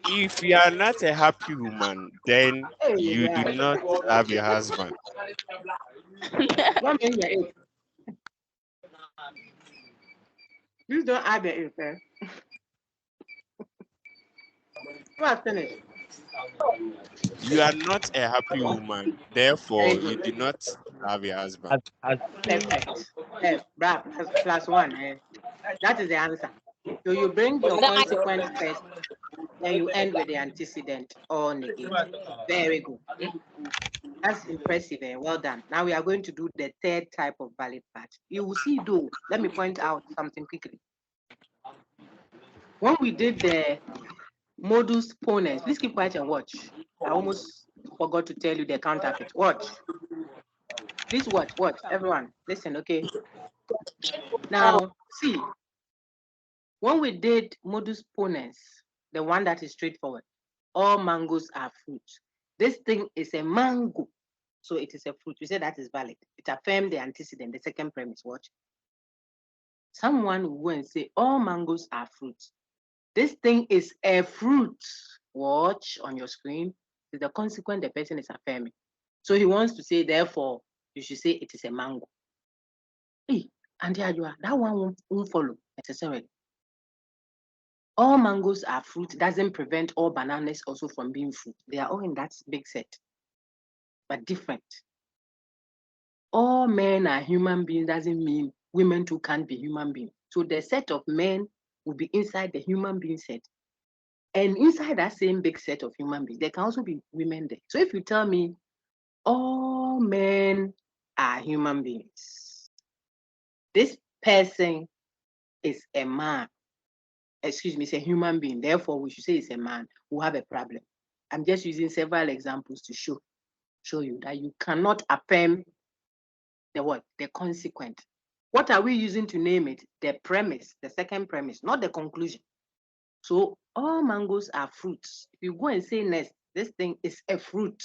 Speaker 5: If you are not a happy woman, then
Speaker 1: Hey,
Speaker 5: you do
Speaker 1: guys.
Speaker 5: not have a husband.
Speaker 1: What mean your age? Please don't add the age, eh? Who has finished?
Speaker 5: You are not a happy woman,
Speaker 1: Very
Speaker 5: therefore you
Speaker 1: good.
Speaker 5: do not have a husband.
Speaker 1: Perfect. Bravo. Plus one. That is the answer. So you bring your consequent first, then you end with the antecedent or negate. Very good. That's impressive. Well done. Now we are going to do the third type of valid part. You will see though, let me point out something quickly. When we did the Modus Ponens, please keep quiet and watch. I almost forgot to tell you the counterfeit. Watch. Please watch. Everyone, listen, okay? Now, see, when we did Modus Ponens, the one that is straightforward, all mangoes are fruit. This thing is a mango, so it is a fruit. We say that is valid. It affirms the antecedent, the second premise. Watch. Someone will go and say, all mangoes are fruit. This thing is a fruit. Watch on your screen. Is the consequent the person is affirming. So he wants to say, therefore, you should say it is a mango. Hey, and there you are. That one won't follow necessarily. All mangoes are fruit doesn't prevent all bananas also from being fruit. They are all in that big set, but different. All men are human beings doesn't mean women too can't be human beings. So the set of men will be inside the human being set. And inside that same big set of human beings, there can also be women there. So if you tell me all men are human beings, this person is a man, excuse me, it's a human being. Therefore, we should say it's a man who have a problem. I'm just using several examples to show you that you cannot affirm the what? The consequent. What are we using to name it? The premise, the second premise, not the conclusion. So all mangoes are fruits. If you go and say next, this thing is a fruit.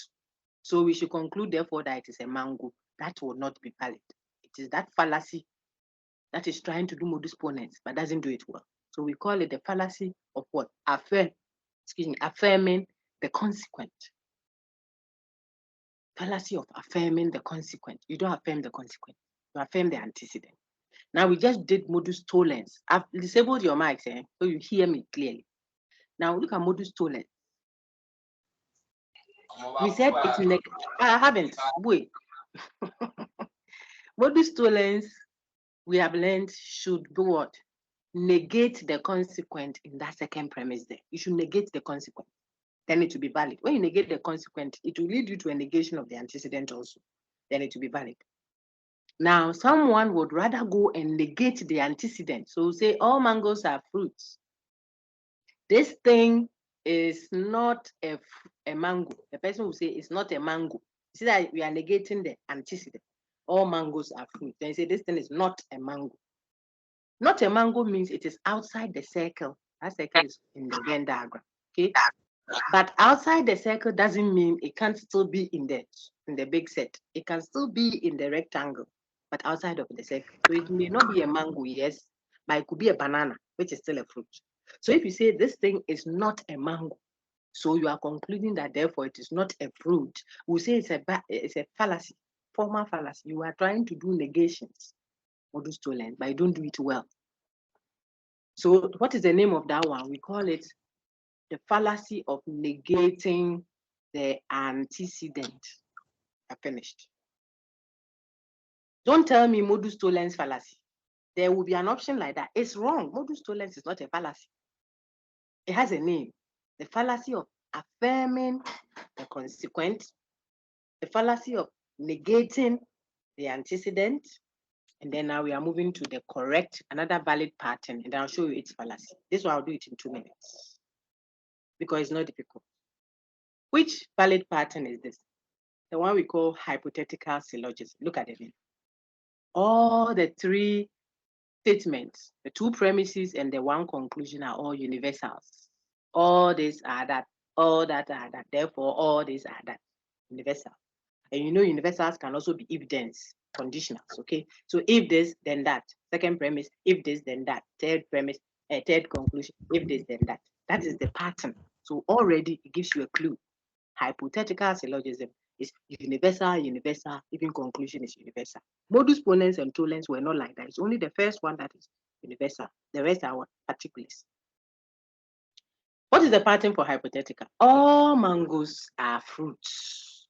Speaker 1: So we should conclude, therefore, that it is a mango. That will not be valid. It is that fallacy that is trying to do modus ponens, but doesn't do it well. So we call it the fallacy of what? Affirming the consequent. Fallacy of affirming the consequent. You don't affirm the consequent. You affirm the antecedent. Now we just did modus tollens. I've disabled your mics, so you hear me clearly. Now look at modus tollens. We said it's I haven't. Wait. Modus tollens, we have learned, should be what? Negate the consequent in that second premise there. You should negate the consequent. Then it will be valid. When you negate the consequent, it will lead you to a negation of the antecedent also. Then it will be valid. Now, someone would rather go and negate the antecedent. So say all mangoes are fruits. This thing is not a mango. The person will say it's not a mango. You see that we are negating the antecedent. All mangoes are fruit. Then you say this thing is not a mango. Not a mango means it is outside the circle. That circle is in the Venn diagram. Okay. But outside the circle doesn't mean it can't still be in the big set. It can still be in the rectangle, but outside of the circle. So it may not be a mango, yes, but it could be a banana, which is still a fruit. So if you say this thing is not a mango, so you are concluding that therefore it is not a fruit, we say it's a fallacy, formal fallacy. You are trying to do negations, modus tollens, but you don't do it well. So what is the name of that one? We call it the fallacy of negating the antecedent. I finished. Don't tell me modus tollens fallacy. There will be an option like that. It's wrong. Modus tollens is not a fallacy. It has a name. The fallacy of affirming the consequent, the fallacy of negating the antecedent, and then now we are moving to the correct, another valid pattern, and I'll show you its fallacy. This one I'll do it in 2 minutes because it's not difficult. Which valid pattern is this? The one we call hypothetical syllogism. Look at it. All the three statements, the two premises and the one conclusion are all universals. All these are that All that are that. Therefore, all these are that. Universal. And you know, universals can also be evidence conditionals. Okay. So if this, then that. Second premise, if this, then that. Third premise, third conclusion, if this, then that. That is the pattern. So already it gives you a clue. Hypothetical syllogism is universal, even conclusion is universal. Modus ponens and tollens were not like that. It's only the first one that is universal. The rest are particulars. What is the pattern for hypothetical? All mangoes are fruits.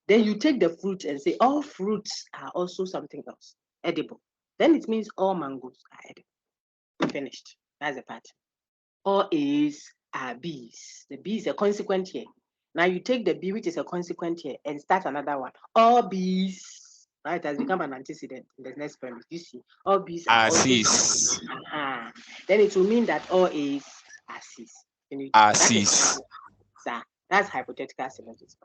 Speaker 1: Then you take the fruit and say all fruits are also something else, edible. Then it means all mangoes are edible. Finished. That's the pattern. All A's are B's. The B is a consequent here. Now you take the B, which is a consequent here, and start another one. All B's, right, has become an antecedent in the next premise. You see, all B's are also C's. Then it will mean that all A's are C's. C's. That's hypothetical syllogism.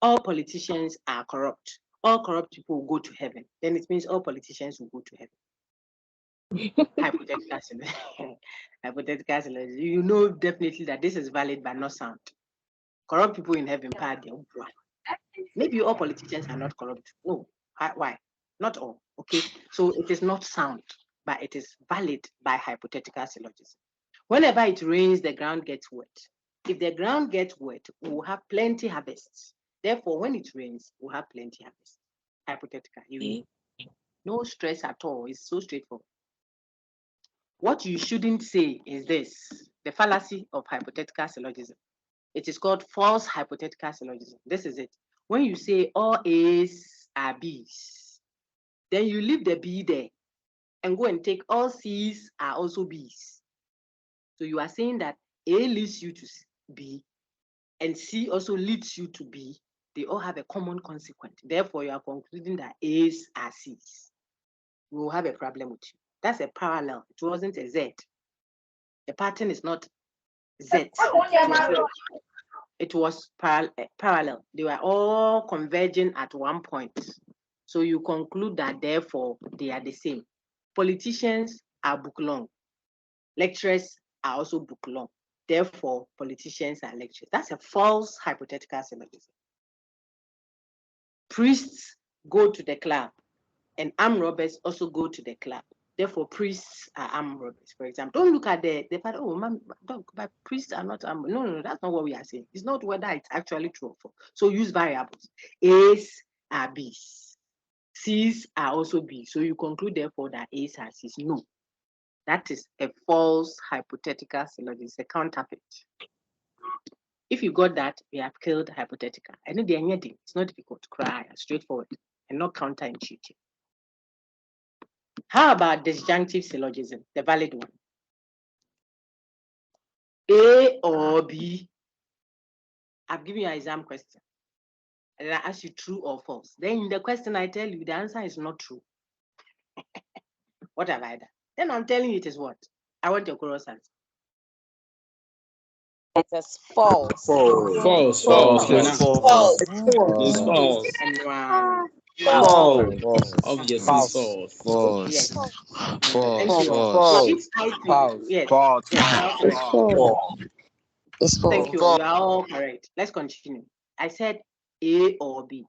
Speaker 1: All politicians are corrupt. All corrupt people will go to heaven. Then it means all politicians will go to heaven. Hypothetical syllogism. Hypothetical syllogism. You know definitely that this is valid but not sound. Corrupt people in heaven, maybe all politicians are not corrupt. No. Why? Not all. Okay. So it is not sound, but it is valid by hypothetical syllogism. Whenever it rains, the ground gets wet. If the ground gets wet, we will have plenty harvests. Therefore, when it rains, we'll have plenty harvests. Hypothetical. No stress at all. It's so straightforward. What you shouldn't say is this: the fallacy of hypothetical syllogism. It is called false hypothetical syllogism. This is it. When you say all A's are B's, then you leave the B there and go and take all C's are also B's. So you are saying that A leads you to B and C also leads you to B. They all have a common consequence. Therefore, you are concluding that A's are C's. We will have a problem with you. That's a parallel. It wasn't a Z. The pattern is not Z. It was parallel. They were all converging at one point. So you conclude that therefore they are the same. Politicians are book long. Lecturers are also book long. Therefore, politicians are lecturers. That's a false hypothetical syllogism. Priests go to the club and armed robbers also go to the club. Therefore, priests are armed robbers, for example. Don't look at the fact, oh, man, but priests are not armed. No, that's not what we are saying. It's not whether it's actually true or false. So use variables. A's are B's. C's are also B's. So you conclude, therefore, that A's are C's. No. That is a false hypothetical syllogism, a counterfeit. If you got that, we have killed hypothetical. I know the anything. It's not difficult to cry, straightforward, and not counterintuitive. How about disjunctive syllogism, the valid one? A or B? I've given you an exam question. And I ask you true or false. Then in the question I tell you, the answer is not true. What have I done? Then I'm telling you it is what? I want your chorus answer.
Speaker 3: It is false.
Speaker 12: False. It's false. Obviously, it's false.
Speaker 1: Yes.
Speaker 9: False.
Speaker 1: Thank you. You are all correct. Let's continue. I said A or B.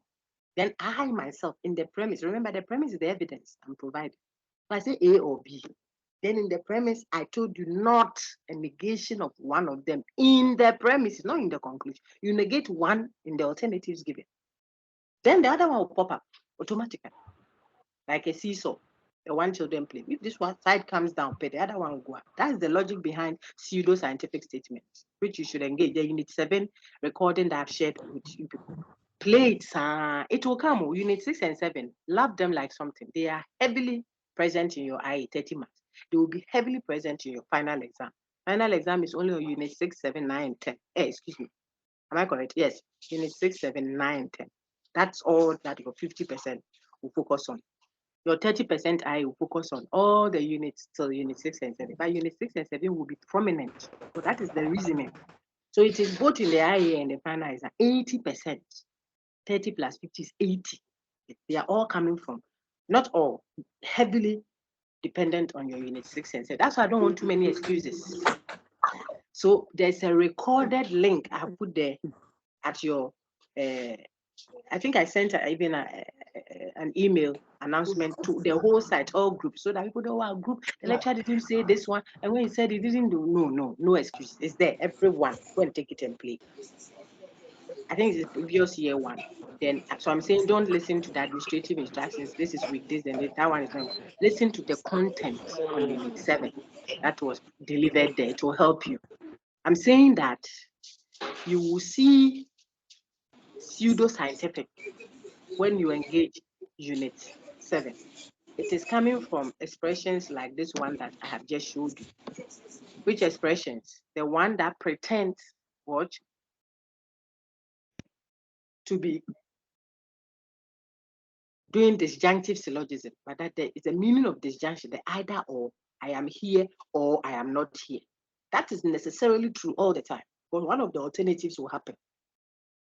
Speaker 1: Then I myself in the premise, remember the premise is the evidence I'm providing. So I say A or B. Then in the premise, I told you not a negation of one of them in the premise, not in the conclusion. You negate one in the alternatives given. Then the other one will pop up automatically, like a seesaw, the one children play. If this one side comes down, the other one will go up. That's the logic behind pseudo-scientific statements, which you should engage. The Unit 7 recording that I've shared with you people. Play it will come. Unit 6 and 7, love them like something. They are heavily present in your IE 30 marks. They will be heavily present in your final exam. Final exam is only on Unit 6, 7, 9, 10. Excuse me. Am I correct? Yes. Unit 6, 7, 9, 10. That's all that your 50% will focus on. Your 30% I will focus on all the units till Unit 6 and 7. But Unit 6 and 7 will be prominent. So that is the reasoning. So it is both in the IA and the final exam. 80%. 30 plus 50 is 80. They are all coming from, not all, heavily dependent on your Unit 6 and 7. That's why I don't want too many excuses. So there's a recorded link I put there at your, I think I sent even an email announcement to the whole site, all groups, so that people know our group, the lecturer didn't say this one, and when he said he didn't do, no excuse. It's there, everyone, go and take it and play. I think it's the previous year one. Then, so I'm saying don't listen to the administrative instructions. This is week, this and that one is not. Listen to the content on Unit 7 that was delivered there. It will help you. I'm saying that you will see pseudo-scientific when you engage Unit 7. It is coming from expressions like this one that I have just showed you. Which expressions? The one that pretends what? To be doing disjunctive syllogism, but that there is a meaning of disjunction, the either or, I am here or I am not here. That is necessarily true all the time, but one of the alternatives will happen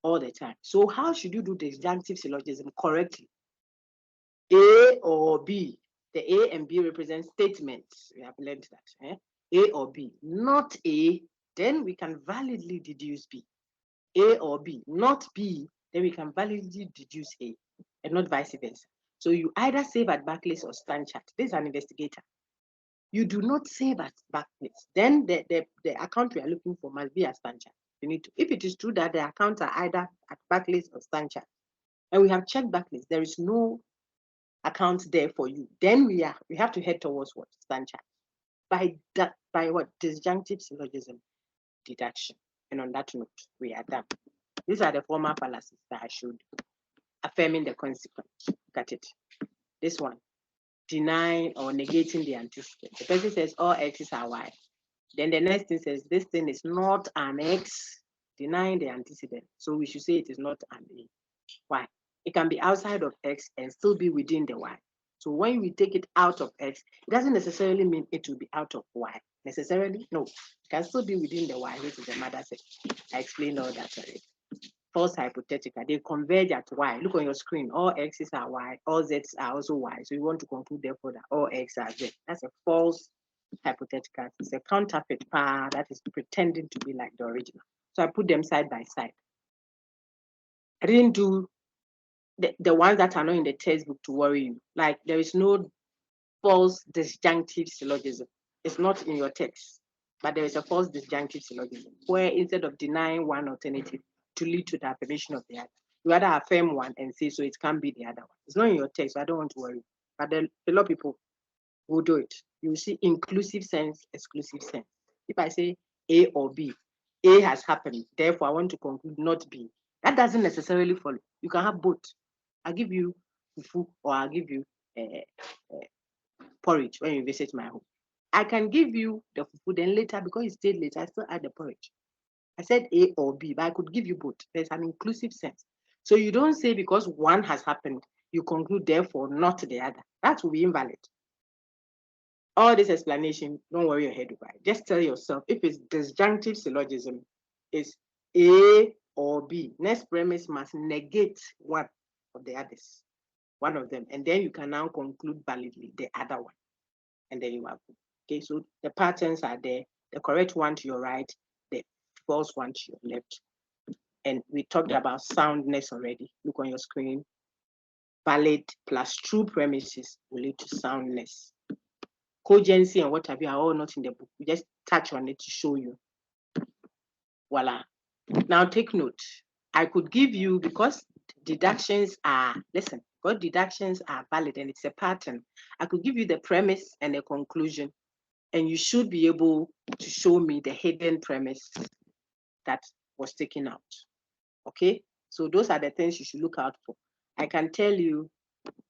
Speaker 1: all the time. So how should you do disjunctive syllogism correctly? A or B. The A and B represent statements. We have learned that. A or B, not A, then we can validly deduce B. A or B, not B, then we can validly deduce A, and not vice versa. So you either save at Barclays or Stanchart. This is an investigator. You do not save at Barclays. Then the account we are looking for must be at Stanchart. You need to, if it is true that the accounts are either at Barclays or Stanchart, and we have checked Barclays, there is no account there for you. Then we have to head towards what? Stanchart. By what? Disjunctive syllogism deduction. And on that note, we are done. These are the formal fallacies that I showed you. Affirming the consequent. Look at it. This one, denying or negating the antecedent. The person says all x's are y. Then the next thing says this thing is not an x, denying the antecedent. So we should say it is not an a. Why? It can be outside of x and still be within the y. So when we take it out of x, it doesn't necessarily mean it will be out of y. Necessarily? No. It can still be within the y, which is the mother set. I explained all that already. False hypothetical, they converge at y. Look on your screen, all x's are y, all z's are also y. So you want to conclude therefore that all x are z. That's a false hypothetical. It's a counterfeit that is pretending to be like the original. So I put them side by side. I didn't do the ones that are not in the textbook to worry you. Like there is no false disjunctive syllogism. It's not in your text, but there is a false disjunctive syllogism where instead of denying one alternative to lead to the affirmation of the other, you rather affirm one and say so it can't be the other one. It's not in your text, so I don't want to worry. But a lot of people will do it. You will see inclusive sense, exclusive sense. If I say A or B, A has happened, therefore I want to conclude not B. That doesn't necessarily follow. You can have both. I'll give you fufu or I'll give you porridge when you visit my home. I can give you the fufu, then later, because it stayed later, I still add the porridge. I said A or B, but I could give you both. There's an inclusive sense. So you don't say because one has happened, you conclude therefore not the other. That will be invalid. All this explanation, don't worry your head over it. Just tell yourself if it's disjunctive syllogism, it's A or B. Next premise must negate one of the others, one of them, and then you can now conclude validly the other one, and then you are good. Okay, so the patterns are there, the correct one to your right, the false one to your left. And we talked about soundness already. Look on your screen. Valid plus true premises will lead to soundness. Cogency and what have you are all not in the book. We just touch on it to show you. Voila. Now take note. I could give you, because deductions are, listen, because deductions are valid and it's a pattern, I could give you the premise and the conclusion, and you should be able to show me the hidden premise that was taken out. Okay? So those are the things you should look out for. I can tell you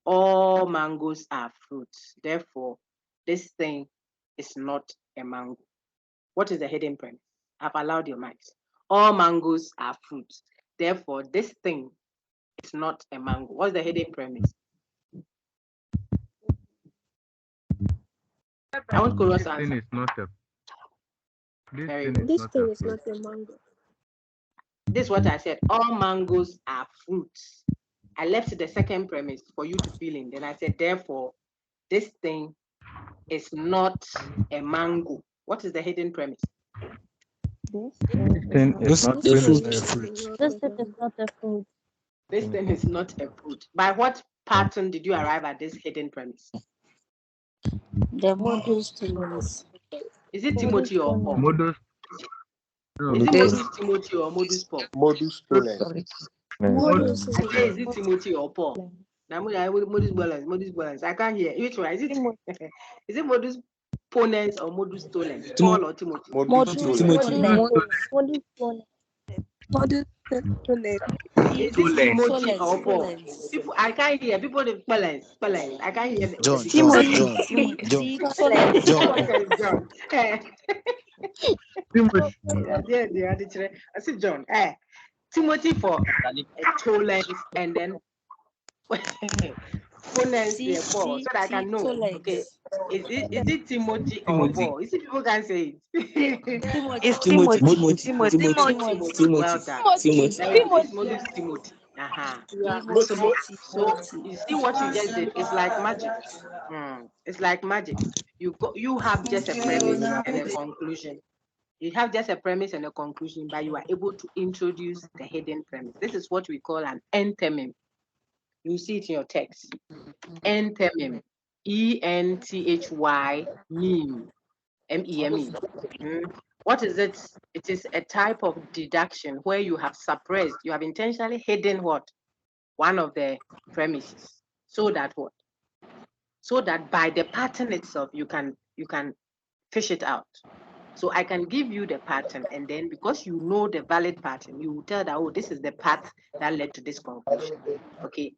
Speaker 1: all mangoes are fruits. Therefore, this thing is not a mango. What is the hidden premise? I've allowed your mics. All mangoes are fruits. Therefore, this thing is not a mango. What's the hidden premise? I want Kuros answer.
Speaker 10: This thing is not a mango.
Speaker 1: This is what I said. All mangoes are fruits. I left the second premise for you to fill in. Then I said, therefore, this thing is not a mango. What is the hidden premise?
Speaker 4: Thing is not
Speaker 10: This
Speaker 4: really
Speaker 10: thing
Speaker 4: a fruit.
Speaker 10: is not a fruit.
Speaker 1: This thing is not a fruit. By what pattern did you arrive at this hidden premise?
Speaker 10: The modus tollens.
Speaker 1: Is it Timothy or Paul?
Speaker 4: Modus.
Speaker 1: Is it Modus Timothy or Modus Paul?
Speaker 11: Modus tollens.
Speaker 10: Modus
Speaker 1: I say, is it Timothy or Paul? Now, Modus balance. I can't hear. Which one? Is it is it Modus Ponens or Modus Tollens? Paul or Timothy?
Speaker 11: Modus tollens.
Speaker 2: Modus
Speaker 1: Is it Timothy or Paul? People, I can't hear. People, the balance. I can't hear.
Speaker 2: Timothy.
Speaker 1: John.
Speaker 4: Timothy.
Speaker 1: I said John. Timothy for tollens and then Ponens there Paul, so that I can know. Okay. Is it Timothy or Paul? Is it people can say it?
Speaker 2: It's Timothy.
Speaker 1: Timothy. Well done. It's Modus Timothy. So you see what you just did? It's like magic. It's like magic. You have just a premise and a conclusion. You have just a premise and a conclusion, but you are able to introduce the hidden premise. This is what we call an enthymeme. You see it in your text. Enthymeme. ENTHY meme. MEME. What is it? It is a type of deduction where you have suppressed, you have intentionally hidden what? One of the premises. So that what? So that by the pattern itself, you can fish it out. So I can give you the pattern, and then because you know the valid pattern, you will tell that, oh, this is the path that led to this conclusion. Okay.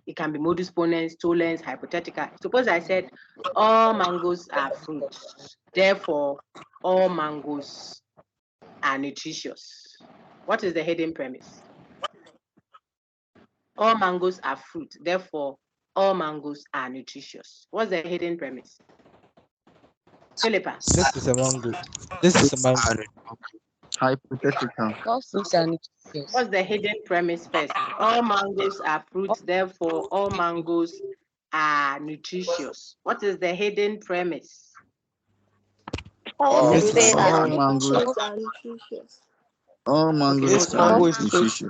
Speaker 1: It can be modus ponens, tollens, hypothetical. Suppose I said all mangoes are fruits. Therefore, all mangoes are nutritious. What is the hidden premise? All mangoes are fruit. Therefore, all mangoes are nutritious. What's the hidden premise? Philippa.
Speaker 6: This is a mango. This is a mango.
Speaker 12: Hypothetical.
Speaker 1: What's the hidden premise first? All mangoes are fruits, therefore all mangoes are nutritious. What is the hidden premise?
Speaker 12: All
Speaker 10: This
Speaker 12: mangoes
Speaker 10: are nutritious.
Speaker 12: all mangoes are nutritious.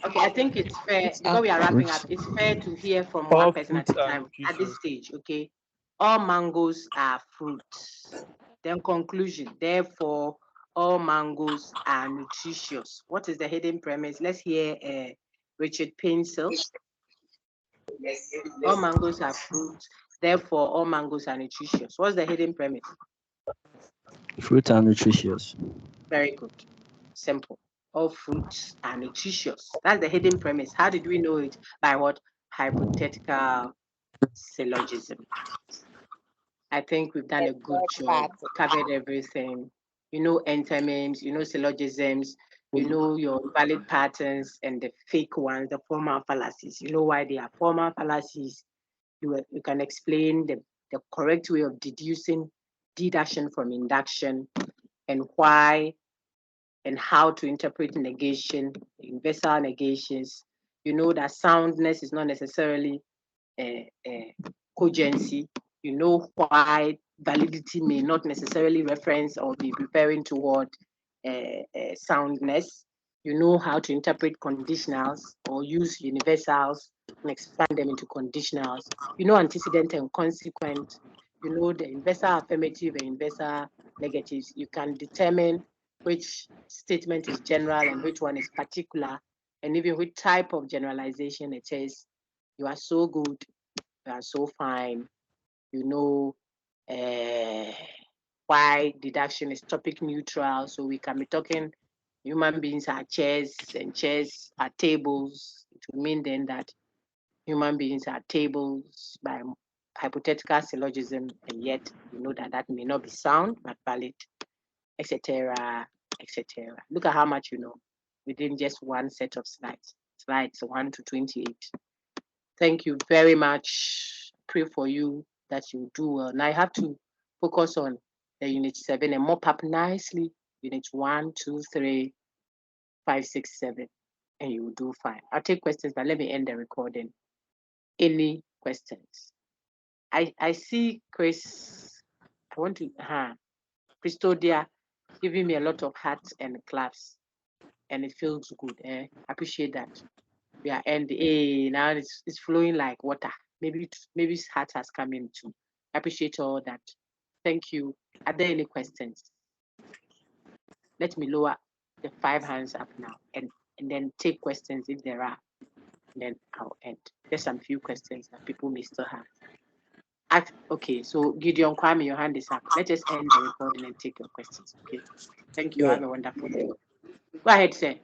Speaker 1: Okay, I think it's fair because we are wrapping up. It's fair to hear from
Speaker 6: All
Speaker 1: one person at a
Speaker 6: fruits are
Speaker 1: time at this
Speaker 6: nutritious.
Speaker 1: stage. Okay, all mangoes are fruits. Then conclusion. Therefore, all mangoes are nutritious. What is the hidden premise? Let's hear Richard Pencil. All mangoes are fruits. Therefore, all mangoes are nutritious. What's the hidden premise?
Speaker 14: Fruits are nutritious.
Speaker 1: Very good. Simple. All fruits are nutritious. That's the hidden premise. How did we know it? By what? Hypothetical syllogism. I think we've done a good job, covered everything. You know enthymemes, you know syllogisms, you know your valid patterns and the fake ones, the formal fallacies. You know why they are formal fallacies. You can explain the correct way of deducing deduction from induction and why and how to interpret negation, universal negations. You know that soundness is not necessarily cogency. You know why validity may not necessarily reference or be referring toward soundness. You know how to interpret conditionals or use universals and expand them into conditionals. You know antecedent and consequent. You know the inversal affirmative and inversal negatives. You can determine which statement is general and which one is particular, and even which type of generalization it is. You are so good. You are so fine. You know why deduction is topic neutral. So we can be talking human beings are chairs and chairs are tables. It will mean then that human beings are tables by hypothetical syllogism, and yet you know that that may not be sound but valid, etc., etc. Look at how much you know within just one set of slides. Slides 1 to 28. Thank you very much. Pray for you that you do well. Now I have to focus on the unit 7 and mop up nicely. Unit 1, 2, 3, 5, 6, 7, and you will do fine. I'll take questions, but let me end the recording. Any questions? I see Chris. I want to, Christodia. giving me a lot of hearts and claps, and it feels good. Appreciate that. We are ending. Now it's flowing like water. Maybe his heart has come in too. Appreciate all that. Thank you. Are there any questions? Let me lower the 5 hands up now and then take questions if there are. Then I'll end. There's some few questions that people may still have. Okay, so Gideon Kwame, your hand is up. Let us end the recording and take your questions. Okay. Thank you.
Speaker 13: Yeah.
Speaker 1: Have a wonderful day. Go ahead, sir.